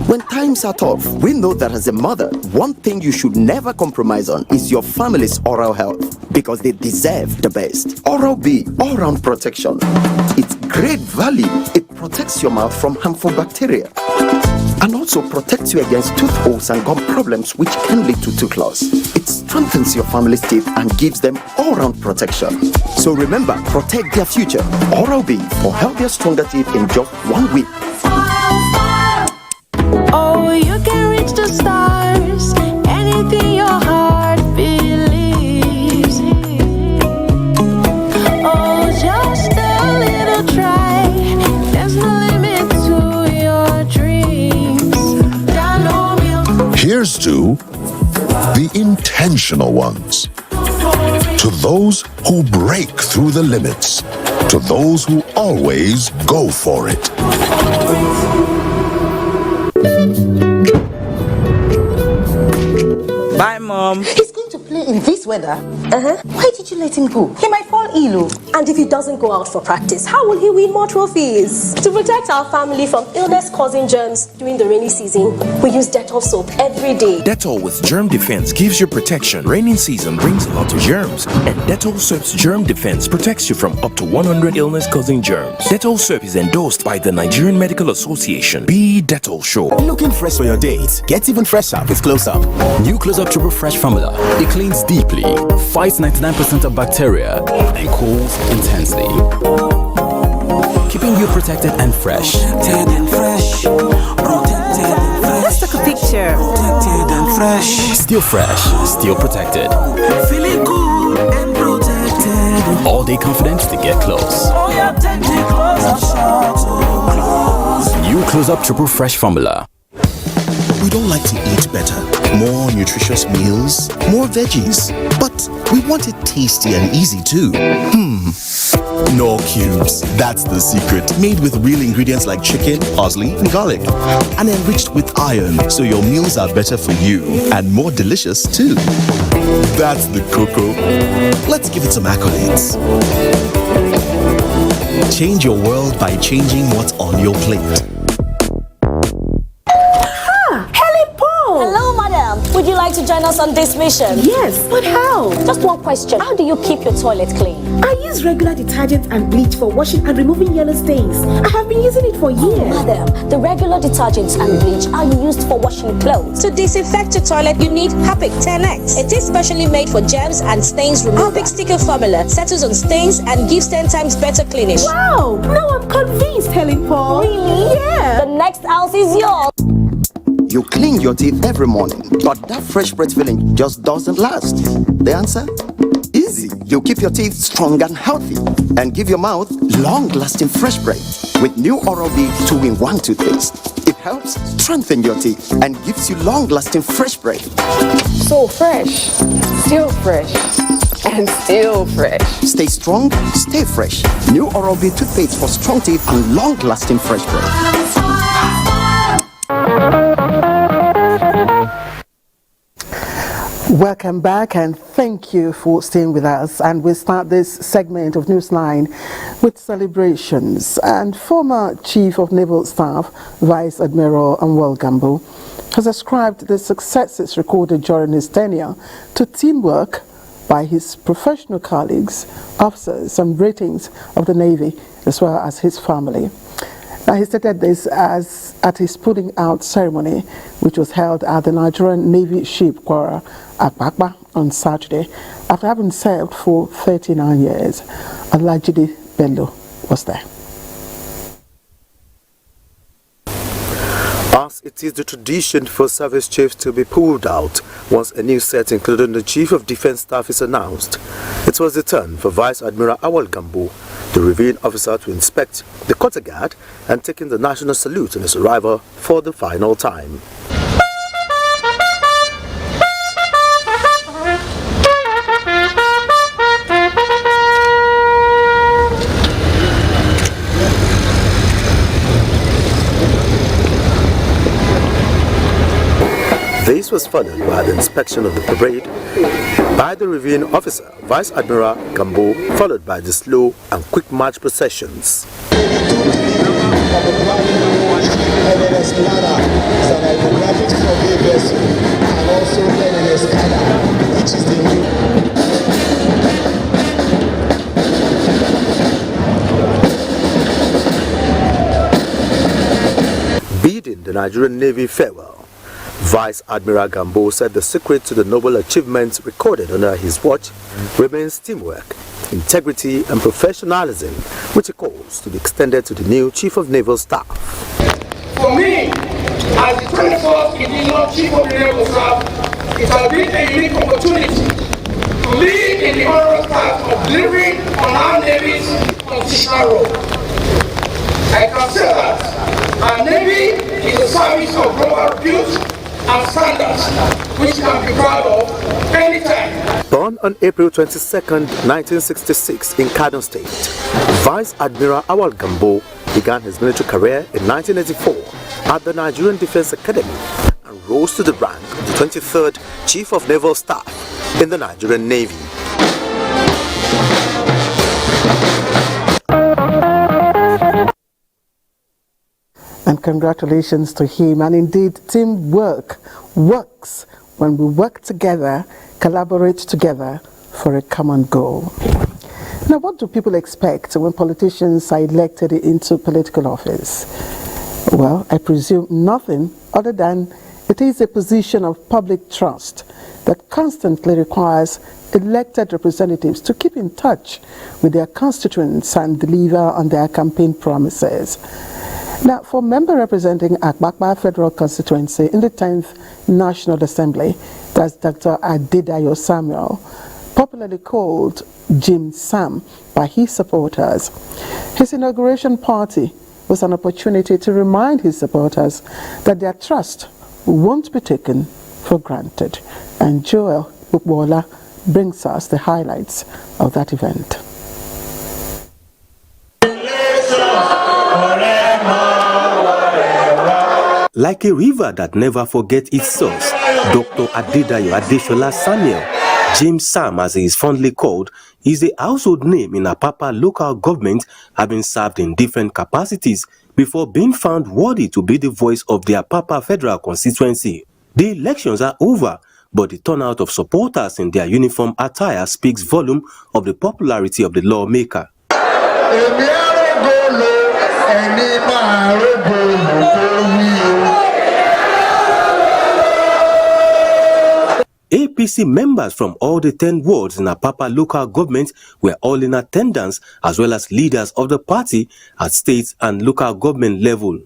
Speaker 18: When times are tough, we know that as a mother, one thing you should never compromise on is your family's oral health, because they deserve the best. Oral-B, all-round protection. It's great value. It protects your mouth from harmful bacteria and also protects you against tooth holes and gum problems, which can lead to tooth loss. It strengthens your family's teeth and gives them all-round protection. So remember, protect their future. Oral-B for healthier, stronger teeth in just 1 week.
Speaker 19: Oh, you can reach the stars, anything your heart believes. Oh, just a little try, there's no limit to your dreams.
Speaker 20: Here's to the intentional ones, to those who break through the limits, to those who always go for it.
Speaker 21: Bye, Mom.
Speaker 22: He's going to play in this weather. Why did you let him go? He might fall ill.
Speaker 29: And if he doesn't go out for practice, how will he win more trophies? To protect our family from illness-causing germs during the rainy season, we use Dettol soap every day.
Speaker 30: Dettol with germ defense gives you protection. Rainy season brings a lot of germs, and Dettol soap's germ defense protects you from up to 100 illness-causing germs. Dettol soap is endorsed by the Nigerian Medical Association. Be Dettol sure.
Speaker 31: Looking fresh for your dates? Get even fresher with Close Up. New Close Up Triple Fresh formula. It cleans deeply, fights 99% of bacteria, and cools intensely, keeping you protected and fresh.
Speaker 32: Protected and fresh. Protected and fresh.
Speaker 29: Let's take a picture.
Speaker 32: Protected and fresh.
Speaker 31: Still fresh, still protected.
Speaker 32: Feeling cool and protected.
Speaker 31: All day confidence to get close.
Speaker 32: Oh, yeah, take it close.
Speaker 31: New Close Up Triple Fresh formula.
Speaker 17: We don't like to eat better, more nutritious meals, more veggies, but we want it tasty and easy too. No cubes, that's the secret. Made with real ingredients like chicken, parsley, and garlic, and enriched with iron, so your meals are better for you and more delicious too. That's the cocoa. Let's give it some accolades. Change your world by changing what's on your plate.
Speaker 29: Hello, madam. Would you like to join us on this mission?
Speaker 33: Yes, but how?
Speaker 29: Just one question. How do you keep your toilet clean?
Speaker 33: I use regular detergent and bleach for washing and removing yellow stains. I have been using it for years.
Speaker 29: Madam, the regular detergents and bleach are used for washing clothes. To disinfect your toilet, you need Harpic 10X. It is specially made for germs and stains removal. Harpic sticker formula settles on stains and gives 10 times better cleaning.
Speaker 33: Wow! Now I'm convinced, Helen Paul.
Speaker 29: Really?
Speaker 33: Yeah.
Speaker 29: The next house is yours.
Speaker 18: You clean your teeth every morning, but that fresh breath feeling just doesn't last. The answer? Easy. easy, you keep your teeth strong and healthy and give your mouth long-lasting fresh breath with new Oral-B 2-in-1 toothpaste. It helps strengthen your teeth and gives you long-lasting fresh breath.
Speaker 2: So fresh, still fresh, and still fresh.
Speaker 18: Stay strong, stay fresh. New Oral-B toothpaste for strong teeth and long-lasting fresh breath.
Speaker 24: Welcome back and thank you for staying with us. And we start this segment of Newsline with celebrations. And former Chief of Naval Staff, Vice Admiral Anwar Gambo, has ascribed the successes recorded during his tenure to teamwork by his professional colleagues, officers and ratings of the Navy, as well as his family. Now, he stated this as at his putting out ceremony, which was held at the Nigerian Navy ship Kwara Akpakpa on Saturday, after having served for 39 years. Alajide Bello was there.
Speaker 4: As it is the tradition for service chiefs to be pulled out once a new set, including the Chief of Defense Staff, is announced, it was the turn for Vice Admiral Anwar Gambo, the reviewing officer, to inspect the quarter guard and taking the national salute on his arrival for the final time. This was followed by the inspection of the parade by the reviewing officer, Vice Admiral Gambo, followed by the slow and quick march processions. Bidding the Nigerian Navy farewell, Vice Admiral Gambo said the secret to the noble achievements recorded under his watch remains teamwork, integrity and professionalism, which he calls to be extended to the new Chief of Naval Staff.
Speaker 5: For me, as the 24th Indigenous Chief of the Naval Staff, it has been a unique opportunity to lead in the honorable task of delivering on our Navy's constitutional role. I can say that our Navy is a service of global repute and standards which can be proud of anytime.
Speaker 4: Born on April 22, 1966 in Kano State, Vice Admiral Anwar Gambo began his military career in 1984 at the Nigerian Defense Academy and rose to the rank of the 23rd Chief of Naval Staff in the Nigerian Navy.
Speaker 24: And congratulations to him. And indeed, teamwork works when we work together, collaborate together for a common goal. Now, what do people expect when politicians are elected into political office? Well, I presume nothing other than it is a position of public trust that constantly requires elected representatives to keep in touch with their constituents and deliver on their campaign promises. Now, for member representing Akpakpa Federal Constituency in the 10th National Assembly, that's Dr. Adedayo Samuel, popularly called Jim Sam by his supporters. His inauguration party was an opportunity to remind his supporters that their trust won't be taken for granted. And Joel Bukwola brings us the highlights of that event.
Speaker 4: Like a river that never forgets its source, Dr. Adedayo Adeshola Samuel, James Sam as he is fondly called, is a household name in Apapa local government, having served in different capacities before being found worthy to be the voice of the Apapa Federal Constituency. The elections are over, but the turnout of supporters in their uniform attire speaks volume of the popularity of the lawmaker. APC members from all the 10 wards in Apapa local government were all in attendance, as well as leaders of the party at state and local government level.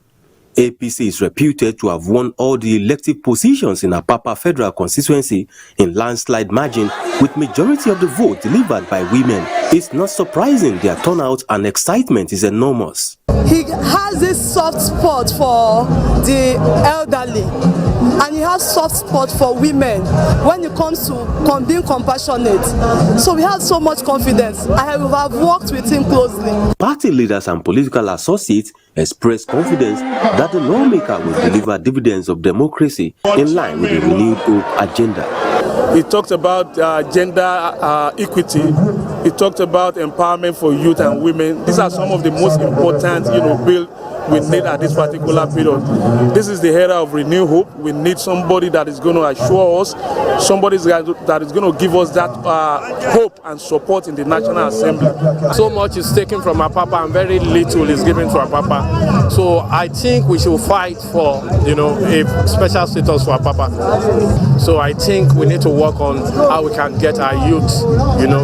Speaker 4: APC is reputed to have won all the elective positions in Apapa Federal constituency in landslide margin, with majority of the vote delivered by women. It's not surprising their turnout and excitement is enormous.
Speaker 6: He has this soft spot for the elderly, and he has soft spot for women when it comes to being compassionate. So we have so much confidence. I have worked with him closely.
Speaker 4: Party leaders and political associates expressed confidence that the lawmaker will deliver dividends of democracy in line with the renewed hope agenda.
Speaker 7: He talked about gender equity. He talked about empowerment for youth and women. These are some of the most important, bills we need at this particular period. This is the era of renewed hope. We need somebody that is going to assure us, somebody that is going to give us that hope and support in the National Assembly.
Speaker 8: So much is taken from our Papa and very little is given to our Papa. So I think we should fight for, a special status for our Papa. So I think we need to work on how we can get our youth,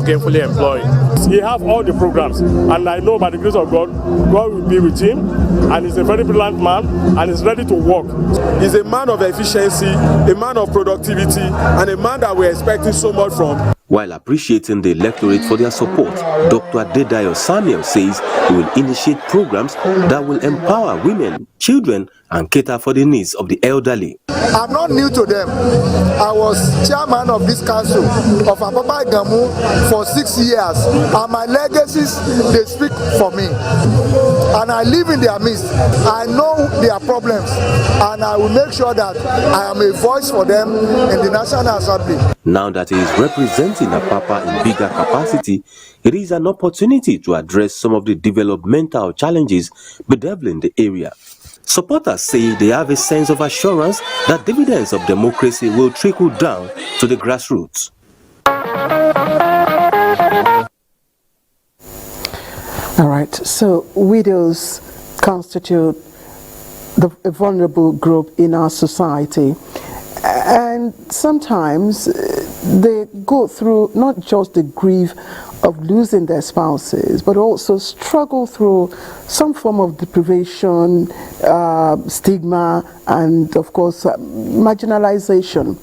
Speaker 8: gainfully employed.
Speaker 7: He has all the programs, and I know by the grace of God, God will be with him, and he's a very brilliant man, and he's ready to work. He's a man of efficiency, a man of productivity, and a man that we're expecting so much from.
Speaker 4: While appreciating the electorate for their support, Dr. Adedayo Samuel says he will initiate programs that will empower women, children, and cater for the needs of the elderly.
Speaker 9: I'm not new to them. I was chairman of this council of Apapa Gamu for 6 years, and my legacies, they speak for me. And I live in their midst. I know their problems, and I will make sure that I am a voice for them in the National Assembly.
Speaker 4: Now that he is representing Apapa in bigger capacity, it is an opportunity to address some of the developmental challenges bedeviling the area. Supporters say they have a sense of assurance that dividends of democracy will trickle down to the grassroots.
Speaker 24: All right, so widows constitute a vulnerable group in our society. And sometimes they go through not just the grief of losing their spouses, but also struggle through some form of deprivation, stigma, and of course, marginalization.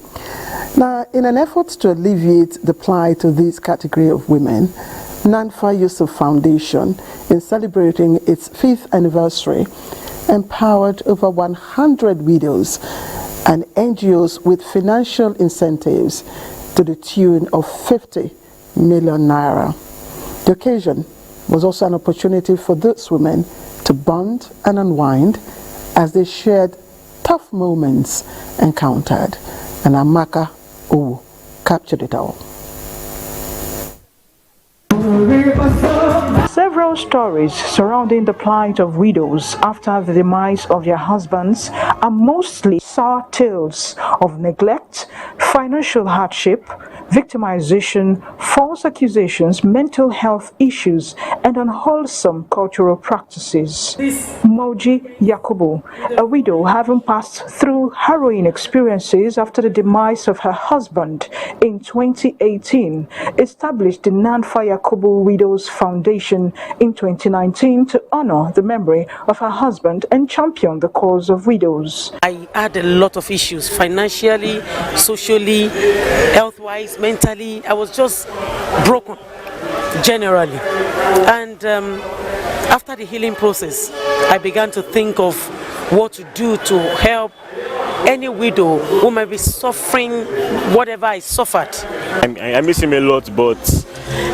Speaker 24: Now, in an effort to alleviate the plight of this category of women, Nanfa Yusuf Foundation, in celebrating its 5th anniversary, empowered over 100 widows and NGOs with financial incentives to the tune of 50 million naira. The occasion was also an opportunity for those women to bond and unwind as they shared tough moments encountered. And Amaka Owu captured it all.
Speaker 11: Several stories surrounding the plight of widows after the demise of their husbands are mostly sour tales of neglect, financial hardship, victimization, false accusations, mental health issues, and unwholesome cultural practices. Moji Yakubu, a widow having passed through harrowing experiences after the demise of her husband in 2018, established the Nanfa Yakubu Widows Foundation in 2019 to honor the memory of her husband and champion the cause of widows.
Speaker 12: I had a lot of issues financially, socially, health-wise, mentally. I was just broken generally. And after the healing process, I began to think of what to do to help any widow who may be suffering whatever I suffered.
Speaker 13: I miss him a lot, but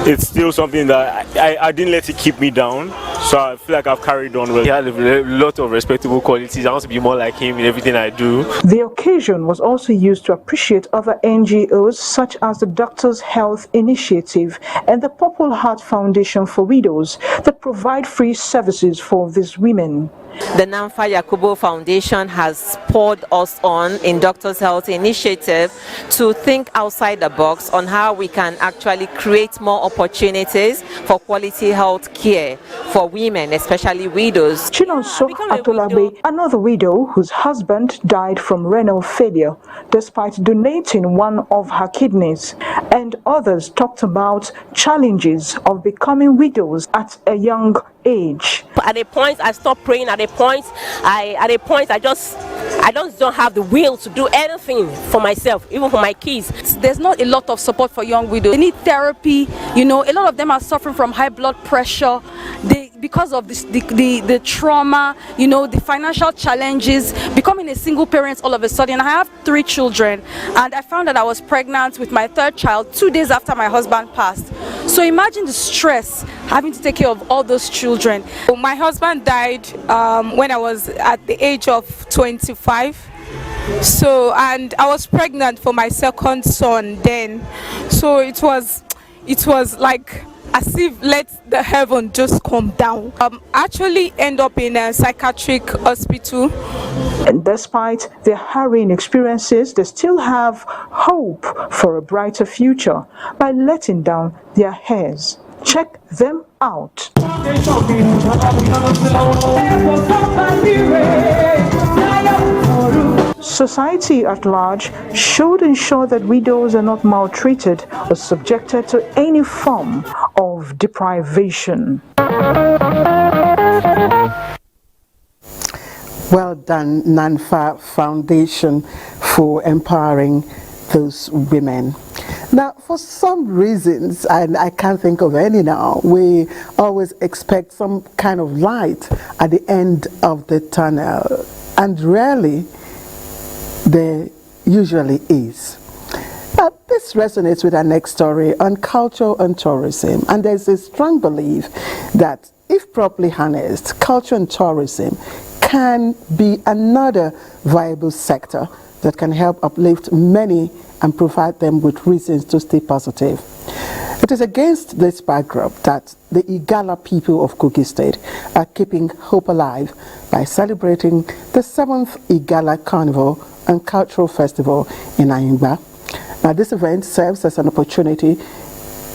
Speaker 13: it's still something that I didn't let it keep me down. So I feel like I've carried on well. He had a lot of respectable qualities. I want to be more like him in everything I do.
Speaker 11: The occasion was also used to appreciate other NGOs such as the Doctors' Health Initiative and the Purple Heart Foundation for Widows that provide free services for these women.
Speaker 21: The Nanfa Yakubu Foundation has poured us on in Doctors' Health Initiative to think outside the box on how we can actually create more opportunities for quality health care for women, especially widows.
Speaker 11: Chinonso Atolabe, another widow whose husband died from renal failure despite donating one of her kidneys, and others talked about challenges of becoming widows at a young age.
Speaker 1: at a point I stopped praying. At a point I just don't have the will to do anything for myself, even for my kids.
Speaker 3: There's not a lot of support for young widows. They need therapy. You know, a lot of them are suffering from high blood pressure. Because of the trauma, you know, the financial challenges, becoming a single parent all of a sudden. I have 3 children, and I found that I was pregnant with my 3rd child 2 days after my husband passed. So imagine the stress having to take care of all those children.
Speaker 10: My husband died when I was at the age of 25. So, and I was pregnant for my 2nd son then. So it was like as if let the heaven just come down. Actually end up in a psychiatric hospital.
Speaker 11: And despite their harrowing experiences, they still have hope for a brighter future by letting down their hairs. Check them out. Society at large should ensure that widows are not maltreated or subjected to any form of deprivation.
Speaker 24: Well done, NANFA Foundation, for empowering those women. Now, for some reasons, and I can't think of any now, we always expect some kind of light at the end of the tunnel, and rarely there usually is. Now, this resonates with our next story on culture and tourism, and there's a strong belief that if properly harnessed, culture and tourism can be another viable sector that can help uplift many and provide them with reasons to stay positive. It is against this backdrop that the Igala people of Kogi State are keeping hope alive by celebrating the 7th Igala Carnival and Cultural Festival in Ayingba. Now, this event serves as an opportunity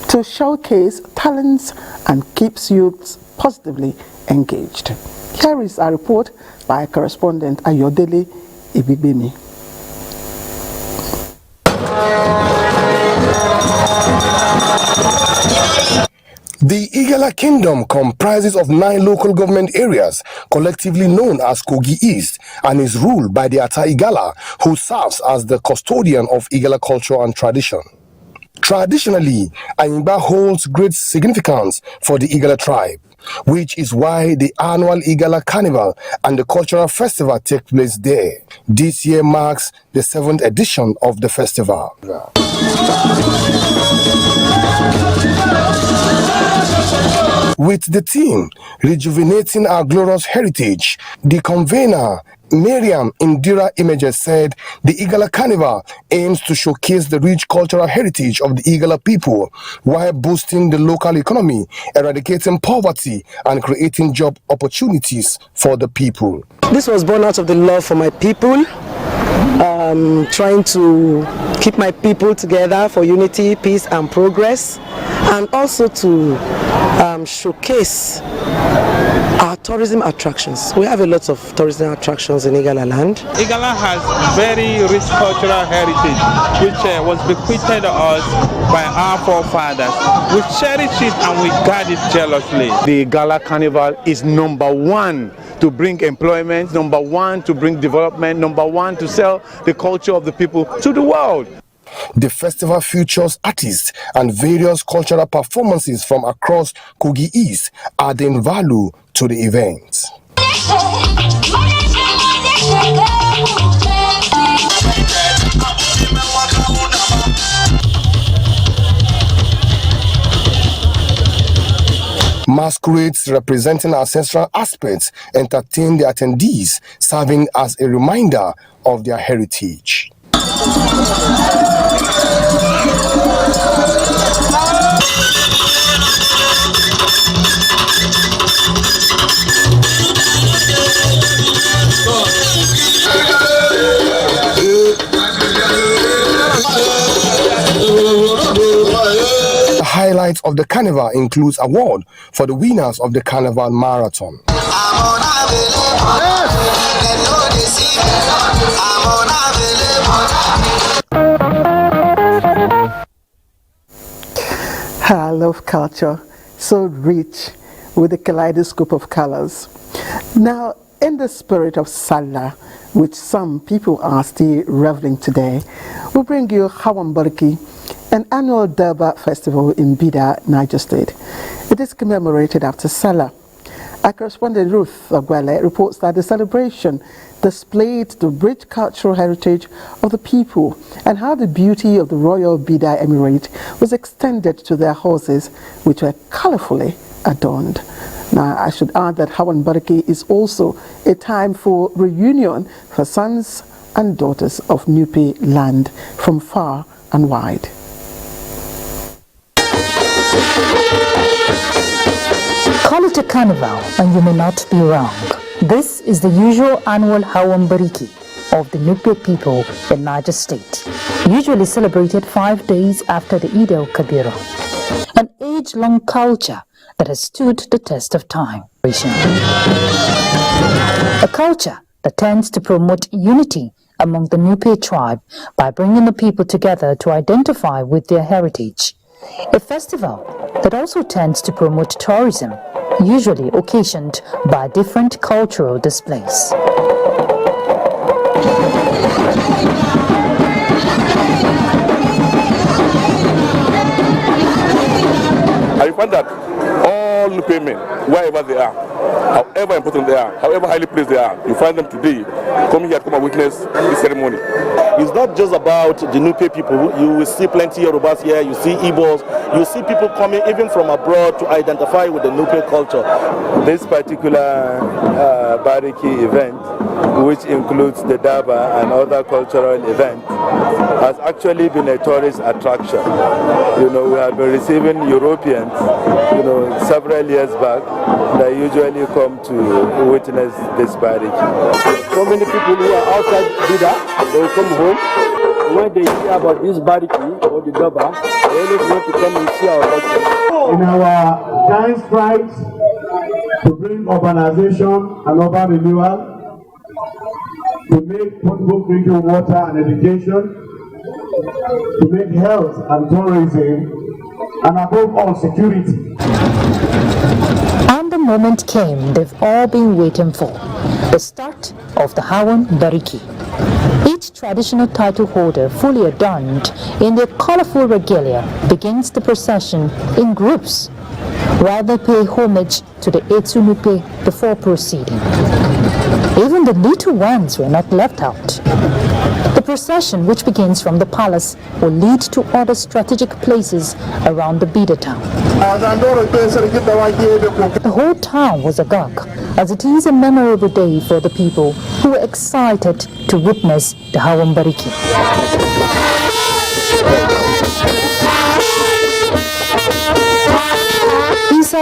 Speaker 24: to showcase talents and keeps youths positively engaged. Here is a report by correspondent Ayodele Ibibimi.
Speaker 14: The Igala Kingdom comprises of 9 local government areas, collectively known as Kogi East, and is ruled by the Ata Igala, who serves as the custodian of Igala culture and tradition. Traditionally, Ayingba holds great significance for the Igala tribe, which is why the annual Igala Carnival and the cultural festival take place there. This year marks the 7th edition of the festival. With the theme, Rejuvenating Our Glorious Heritage, the convener, Miriam Indira Images, said the Igala Carnival aims to showcase the rich cultural heritage of the Igala people while boosting the local economy, eradicating poverty, and creating job opportunities for the people.
Speaker 15: This was born out of the love for my people, trying to keep my people together for unity, peace, and progress, and also to showcase our tourism attractions. We have a lot of tourism attractions in Igala land.
Speaker 16: Igala has very rich cultural heritage, which was bequeathed to us by our forefathers. We cherish it and we guard it jealously.
Speaker 19: The Igala Carnival is #1 to bring employment, #1 to bring development, #1 to sell the culture of the people to the world.
Speaker 14: The festival features artists and various cultural performances from across Kogi East, adding value to the event. Masquerades representing ancestral aspects entertain the attendees, serving as a reminder of their heritage. The highlights of the carnival includes award for the winners of the carnival marathon.
Speaker 24: I love culture, so rich, with a kaleidoscope of colors. Now, in the spirit of Salah, which some people are still reveling today, we bring you Hawan Bariki, an annual Durbar festival in Bida, Niger State. It is commemorated after Salah. Our correspondent Ruth Agwele reports that the celebration displayed the rich cultural heritage of the people and how the beauty of the royal Bida Emirate was extended to their horses, which were colorfully adorned. Now, I should add that Hawan Bariki is also a time for reunion for sons and daughters of Nupe land from far and wide.
Speaker 17: Call it a carnival and you may not be wrong. This is the usual annual Hawan Bariki of the Nupe people in Niger State, usually celebrated 5 days after the Eid al-Kabir, an age-long culture that has stood the test of time. A culture that tends to promote unity among the Nupe tribe by bringing the people together to identify with their heritage. A festival that also tends to promote tourism, usually occasioned by different cultural displays.
Speaker 20: I find that all Nupe men, wherever they are, however important they are, however highly placed they are, you find them today coming here to come and witness this ceremony.
Speaker 22: It's not just about the Nupe people. You will see plenty of Yorubas here, you see Igbos, you see people coming even from abroad to identify with the Nupe culture.
Speaker 23: This particular Bariki event, which includes the Daba and other cultural events, has actually been a tourist attraction. You know, we have been receiving Europeans, you know, several years back that usually come to witness this Bariki.
Speaker 25: So many people who are outside Bida, they will come home. When they hear about this Bariki or the Daba, they always want to come and see our culture.
Speaker 26: In our giant strides to bring urbanization and urban renewal, to make potable drinking water and education, to make health and tourism, and above all, security.
Speaker 17: And the moment came they've all been waiting for, the start of the Hawan Bariki. Each traditional title holder, fully adorned in their colorful regalia, begins the procession in groups, while they pay homage to the Etsu Nupe before proceeding. Even the little ones were not left out. The procession, which begins from the palace, will lead to other strategic places around the Bida town. The whole town was agog, as it is a memorable day for the people who were excited to witness the Hawan Bariki.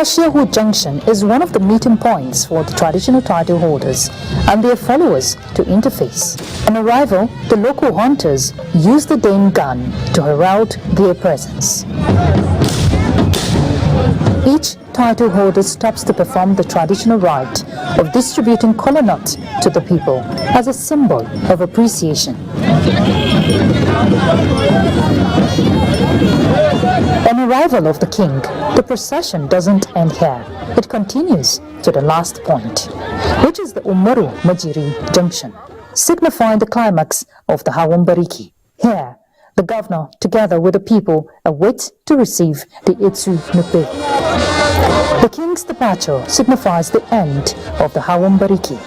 Speaker 17: Shehu Junction is one of the meeting points for the traditional title holders and their followers to interface. On arrival, the local hunters use the Dane gun to herald their presence. Each title holder stops to perform the traditional rite of distributing kola nut to the people as a symbol of appreciation. On arrival of the king, the procession doesn't end here. It continues to the last point, which is the Umaru Majiri Junction, signifying the climax of the Hawan Bariki. Here, the governor, together with the people, await to receive the Etsu Nupe. The king's departure signifies the end of the Hawan Bariki.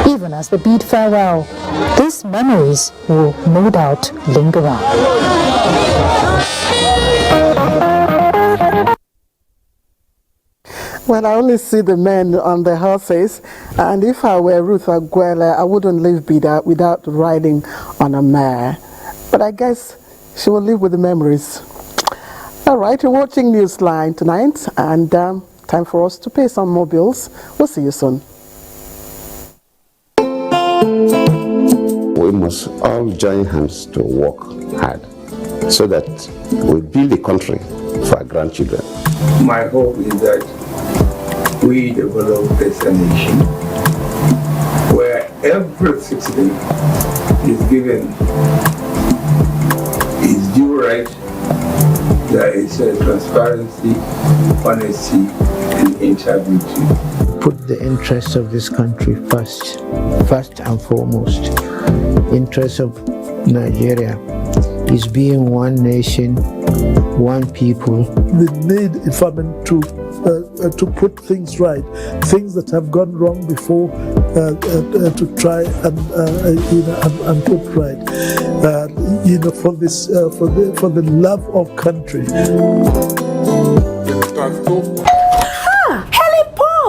Speaker 17: Even as they bid farewell, these memories will no doubt linger on.
Speaker 24: Well, I only see the men on the horses, and if I were Ruth Agwele, I wouldn't leave Bida without riding on a mare. But I guess she will live with the memories. All right, you're watching Newsline tonight, and time for us to pay some more bills. We'll see you soon.
Speaker 27: We must all join hands to work hard so that we build a country for our grandchildren.
Speaker 28: My hope is that we develop this nation where every citizen is given his due right. There is transparency, honesty, and integrity.
Speaker 2: Put the interests of this country first and foremost. Interests of Nigeria is being one nation, one people.
Speaker 4: The need, if I mean, to put things right, things that have gone wrong before, to try and put right, for this, for the love of country.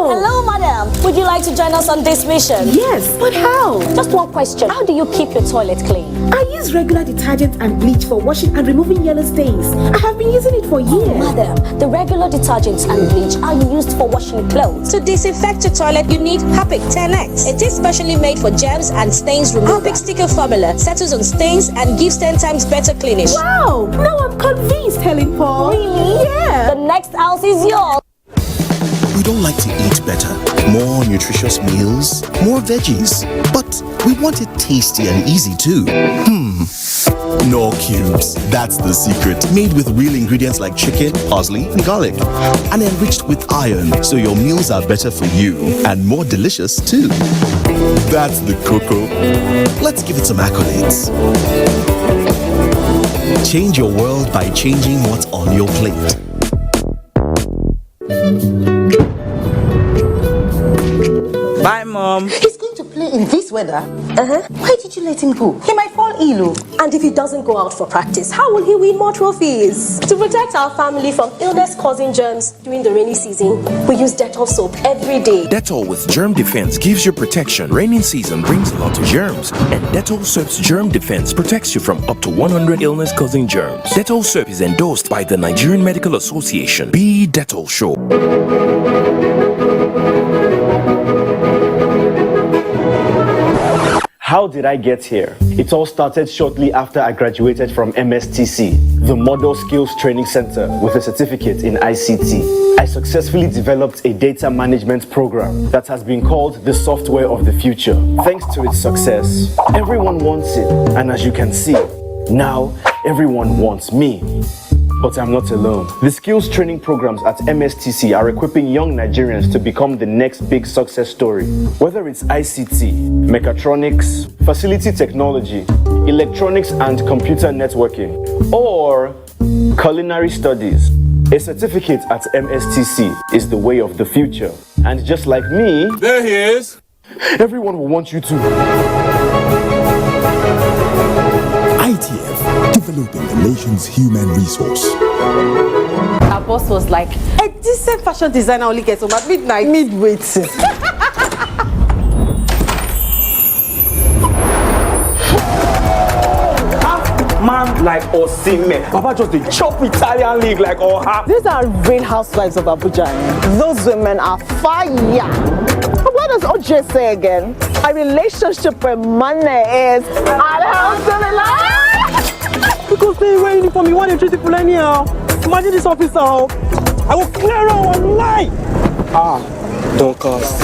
Speaker 5: Hello, madam. Would you like to join us on this mission?
Speaker 6: Yes, but how?
Speaker 5: Just one question. How do you keep your toilet clean?
Speaker 6: I use regular detergent and bleach for washing and removing yellow stains. I have been using it for years.
Speaker 5: Madam, the regular detergents and bleach are used for washing clothes. To disinfect your toilet, you need Harpic 10X. It is specially made for germs and stains removal. Harpic sticker formula settles on stains and gives 10 times better cleaning.
Speaker 6: Wow! Now I'm convinced, Helen Paul.
Speaker 5: Really?
Speaker 6: Yeah.
Speaker 5: The next house is yours.
Speaker 7: We don't like to eat better, more nutritious meals, more veggies, but we want it tasty and easy too. Knorr Cubes, that's the secret. Made with real ingredients like chicken, parsley, and garlic, and enriched with iron, so your meals are better for you and more delicious too. That's the cocoa. Let's give it some accolades. Change your world by changing what's on your plate.
Speaker 8: Bye, Mom.
Speaker 9: He's going to play in this weather. Why did you let him go? He might fall ill.
Speaker 5: And if he doesn't go out for practice, how will he win more trophies? To protect our family from illness-causing germs during the rainy season, we use Dettol soap every day.
Speaker 18: Dettol with Germ Defense gives you protection. Raining season brings a lot of germs, and Dettol soap's Germ Defense protects you from up to 100 illness-causing germs. Dettol soap is endorsed by the Nigerian Medical Association. Be Dettol Show.
Speaker 29: How did I get here? It all started shortly after I graduated from MSTC, the Model Skills Training Center, with a certificate in ICT. I successfully developed a data management program that has been called the software of the future. Thanks to its success, everyone wants it, and as you can see, now everyone wants me. But I'm not alone. The skills training programs at MSTC are equipping young Nigerians to become the next big success story. Whether it's ICT, mechatronics, facility technology, electronics and computer networking, or culinary studies, a certificate at MSTC is the way of the future. And just like me, there he is. Everyone will want you to.
Speaker 30: ITF, developing the nation's human resource.
Speaker 9: Our boss was like, a decent fashion designer only gets home at midnight. Midway.
Speaker 29: Man like Osime, Papa just the chop Italian league like Oha.
Speaker 9: These are real housewives of Abuja. Those women are fire. What does OJ say again? A relationship with money is alhamdulillah. Because they wear uniform, you want to treat people anyhow. Imagine this officer, I will clear our life.
Speaker 29: Don't cost.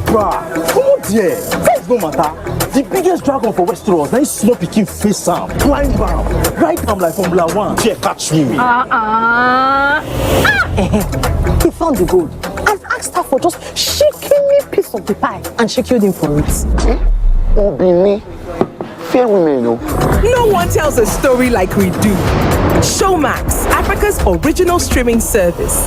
Speaker 9: Bruh, come on there. Face no matter. The biggest dragon for Westeros, now is small picking face am, climb am, right am like Formula 1. Here, catch me. He found the gold and asked her for just shaking me a piece of the pie, and she killed him for it.
Speaker 29: Obini, fair women, no.
Speaker 31: No one tells a story like we do. Showmax, Africa's original streaming service.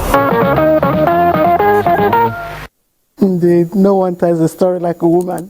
Speaker 24: Indeed, no one tells a story like a woman.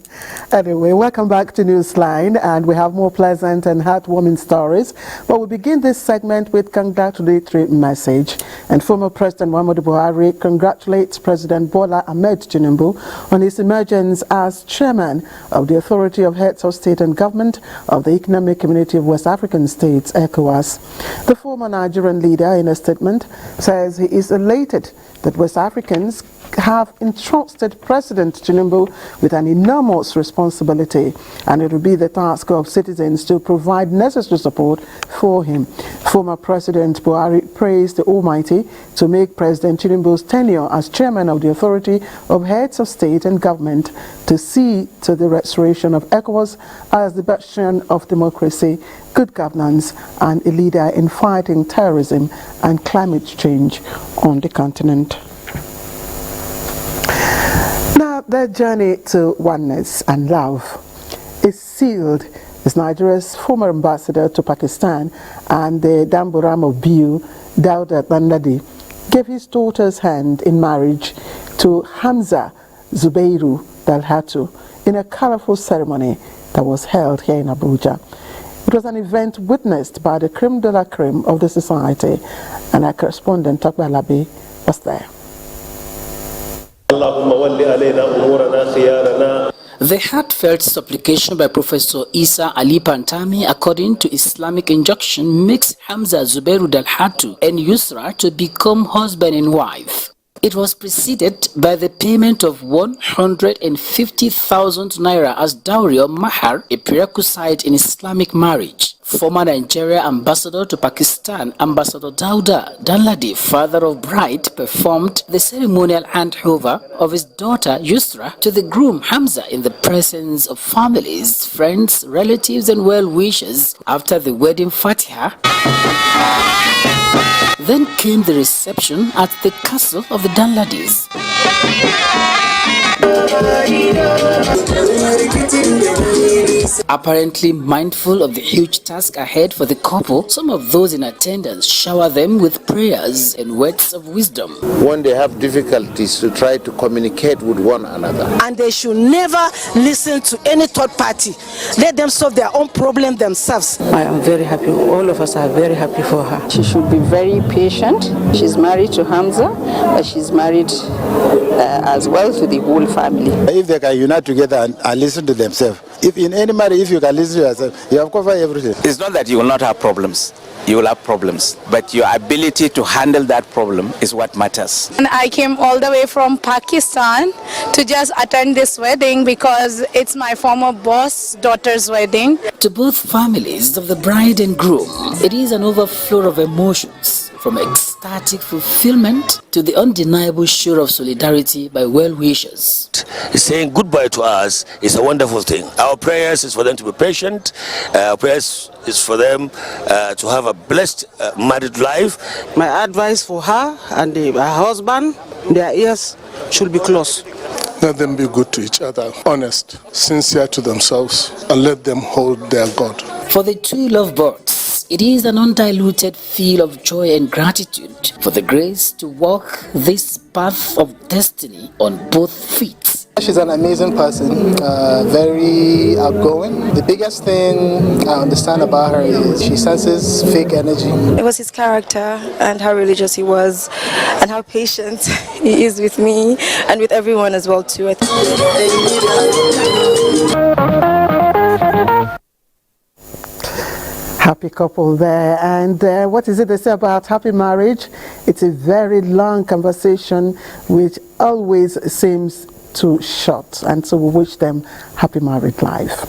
Speaker 24: Anyway, welcome back to Newsline, and we have more pleasant and heartwarming stories. But we begin this segment with congratulatory message. And former President Muhammadu Buhari congratulates President Bola Ahmed Tinubu on his emergence as chairman of the Authority of Heads of State and Government of the Economic Community of West African States, ECOWAS. The former Nigerian leader, in a statement, says he is elated that West Africans have entrusted President Tinubu with an enormous responsibility, and it will be the task of citizens to provide necessary support for him. Former President Buhari praised the Almighty to make President Tinubu's tenure as chairman of the Authority of Heads of State and Government to see to the restoration of ECOWAS as the bastion of democracy, good governance, and a leader in fighting terrorism and climate change on the continent. their journey to oneness and love is sealed as Nigeria's former ambassador to Pakistan and the Damburam of Biu, Dauda Dandadi, gave his daughter's hand in marriage to Hamza Zubeiru Dalhatu in a colorful ceremony that was held here in Abuja. It was an event witnessed by the creme de la creme of the society, and our correspondent Takba Labi was there.
Speaker 1: The heartfelt supplication by Professor Isa Ali Pantami, according to Islamic injunction, makes Hamza Zubeiru Dalhatu and Yusra to become husband and wife. It was preceded by the payment of 150,000 naira as dowry or mahar, a prerequisite in Islamic marriage. Former Nigeria ambassador to Pakistan, Ambassador Dauda Danladi, father of bride, performed the ceremonial handover of his daughter Yusra to the groom Hamza in the presence of families, friends, relatives and well-wishers. After the wedding Fatiha, then came the reception at the castle of the Danladis. Apparently mindful of the huge task ahead for the couple, some of those in attendance shower them with prayers and words of wisdom.
Speaker 3: When they have difficulties, to try to communicate with one another.
Speaker 10: And they should never listen to any third party. Let them solve their own problem themselves.
Speaker 11: I am very happy. All of us are very happy for her. She should be very patient. She's married to Hamza, but she's married as well to the whole family.
Speaker 12: If they can unite together and listen to themselves, if in any matter, if you can listen to yourself, you have covered everything.
Speaker 13: It's not that you will not have problems. You will have problems, but your ability to handle that problem is what matters.
Speaker 14: And I came all the way from Pakistan to just attend this wedding because it's my former boss' daughter's wedding.
Speaker 1: To both families of the bride and groom, it is an overflow of emotions, from ecstatic fulfillment to the undeniable show of solidarity by well-wishers.
Speaker 15: Saying goodbye to us is a wonderful thing. Our prayers is for them to be patient. Our prayers is for them to have a blessed married life.
Speaker 11: My advice for her and her husband, their ears should be closed.
Speaker 16: Let them be good to each other, honest, sincere to themselves, and let them hold their God.
Speaker 1: For the two lovebirds, it is an undiluted feel of joy and gratitude for the grace to walk this path of destiny on both feet.
Speaker 19: She's an amazing person, very outgoing. The biggest thing I understand about her is she senses fake energy.
Speaker 21: It was his character and how religious he was and how patient he is with me and with everyone as well too.
Speaker 24: Happy couple there. And what is it they say about happy marriage? It's a very long conversation which always seems too short, and so we wish them happy married life.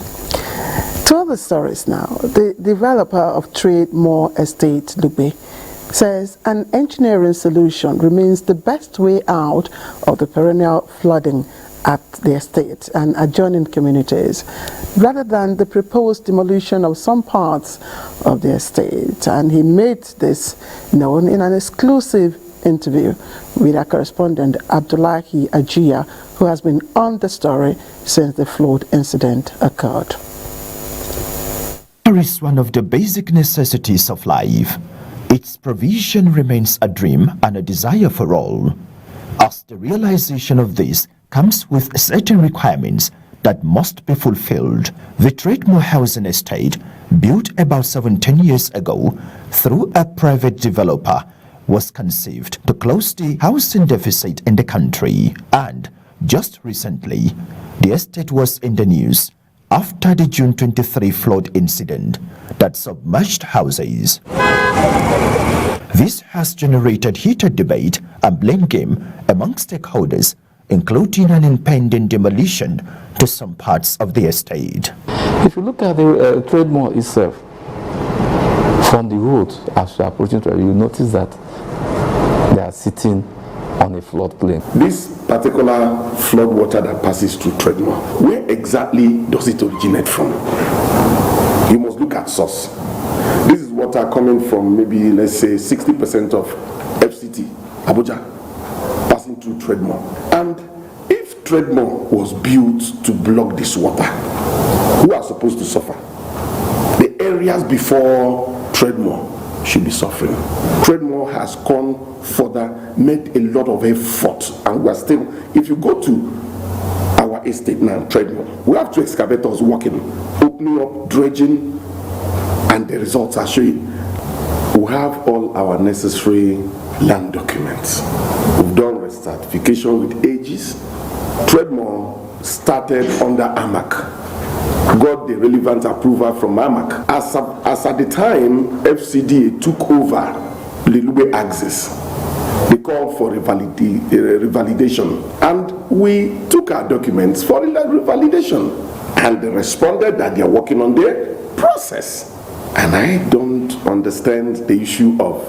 Speaker 24: To other stories now. The developer of Trademore Estate, Lugbe, says an engineering solution remains the best way out of the perennial flooding at the estate and adjoining communities, rather than the proposed demolition of some parts of the estate. And he made this known in an exclusive interview with our correspondent Abdullahi Ajia, who has been on the story since the flood incident occurred.
Speaker 32: Water is one of the basic necessities of life. Its provision remains a dream and a desire for all. As the realization of this comes with certain requirements that must be fulfilled, the Trademore Housing Estate, built about 17 years ago through a private developer, was conceived to close the housing deficit in the country. And just recently, the estate was in the news after the June 23 flood incident that submerged houses. This has generated heated debate and blame game among stakeholders, including an impending demolition to some parts of the estate.
Speaker 33: If you look at the Trademore itself, from the road as you are approaching, you notice that they are sitting on a floodplain.
Speaker 20: This particular flood water that passes through Trademore, where exactly does it originate from? You must look at source. This is water coming from maybe, let's say, 60% of FCT, Abuja, passing through Trademore. And if Trademore was built to block this water, who are supposed to suffer? The areas before Trademore should be suffering. Trademore has gone further, made a lot of effort, and we are still, if you go to our estate now, Trademore, we have 2 excavators working, opening up, dredging, and the results are showing. We have all our necessary land documents. We've done recertification with ages. Trademore started under AMAC, got the relevant approval from AMAC. As at the time FCDA took over Lilube Axis, they called for revalidation, and we took our documents for revalidation, and they responded that they are working on their process. And I don't understand the issue of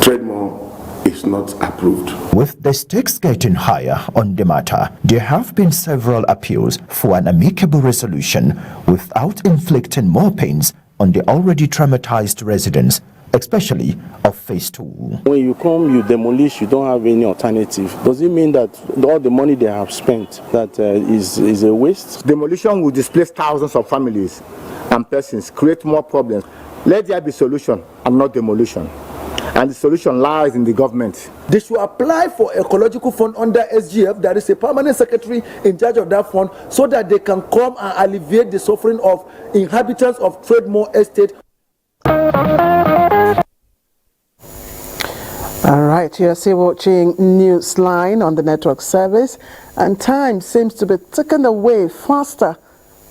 Speaker 20: Trademore is not approved.
Speaker 32: With the stakes getting higher on the matter, there have been several appeals for an amicable resolution without inflicting more pains on the already traumatized residents, especially of Phase 2.
Speaker 2: When you come, you demolish, you don't have any alternative. Does it mean that all the money they have spent that is a waste?
Speaker 4: Demolition will displace thousands of families and persons, create more problems. Let there be solution and not demolition. And the solution lies in the government.
Speaker 5: They should apply for ecological fund under SGF. There is a permanent secretary in charge of that fund, so that they can come and alleviate the suffering of inhabitants of Trademore Estate.
Speaker 24: All right, you're still watching Newsline on the network service, and time seems to be ticking away faster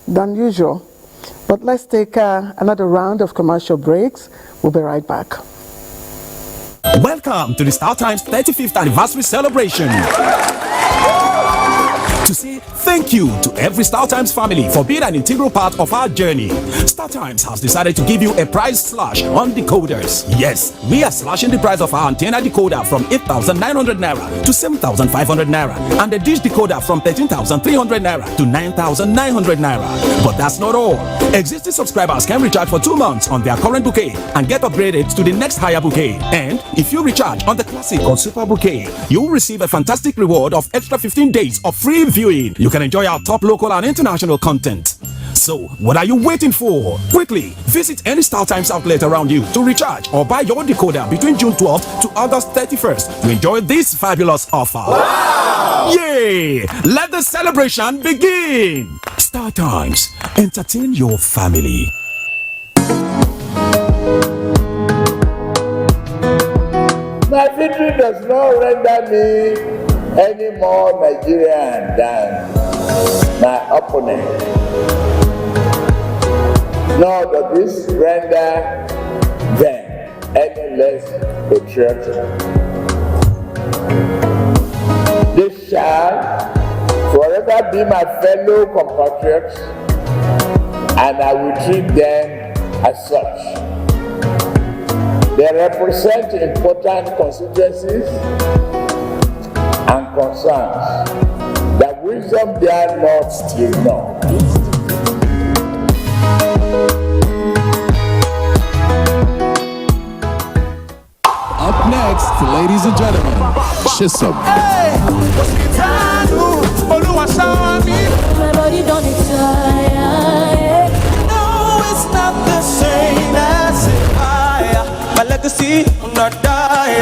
Speaker 24: than usual. But let's take another round of commercial breaks. We'll be right back.
Speaker 6: Welcome to the Star Times 35th anniversary celebration. To say thank you to every Star Times family for being an integral part of our journey, Star Times has decided to give you a price slash on decoders. Yes, we are slashing the price of our antenna decoder from 8,900 naira to 7,500 naira, and the dish decoder from 13,300 naira to 9,900 naira. But that's not all. Existing subscribers can recharge for 2 months on their current bouquet and get upgraded to the next higher bouquet. And if you recharge on the classic or super bouquet, you'll receive a fantastic reward of extra 15 days of free viewing. You can enjoy our top local and international content. So, what are you waiting for? Quickly, visit any Star Times outlet around you to recharge or buy your decoder between June 12th to August 31st to enjoy this fabulous offer. Wow! Yay! Let the celebration begin! Star Times, entertain your family.
Speaker 7: My victory does not render me any more Nigerian than my opponent, nor does this render them any less patriotic. They shall forever be my fellow compatriots, and I will treat them as such. They represent important constituencies and concerns that wisdom dare not still know.
Speaker 8: Up next, ladies and gentlemen, Shisum.
Speaker 17: My body don't retire. No, it's not the same as fire. My legacy will not die.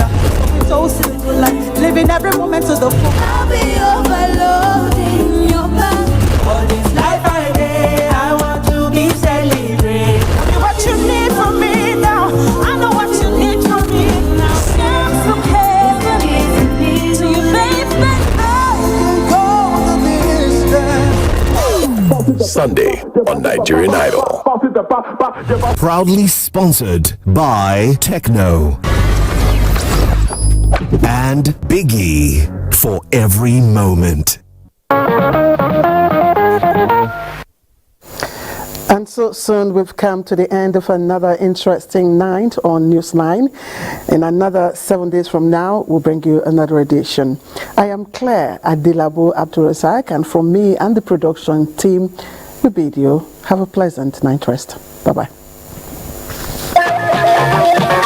Speaker 17: So simple, like living every moment to the full. I'll be overloading your back. All this life I live, I want to be celebrated. Tell me what you need from me now. I know what you need from me now. Send some heaven to you, baby. I can go the distance.
Speaker 18: Sunday on Nigerian Idol. Proudly sponsored by Techno and Biggie for every moment.
Speaker 24: And so soon we've come to the end of another interesting night on Newsline. In another 7 days from now, we'll bring you another edition. I am Claire Adilabo Abdulrazak, and from me and the production team, we bid you have a pleasant night rest. Bye-bye.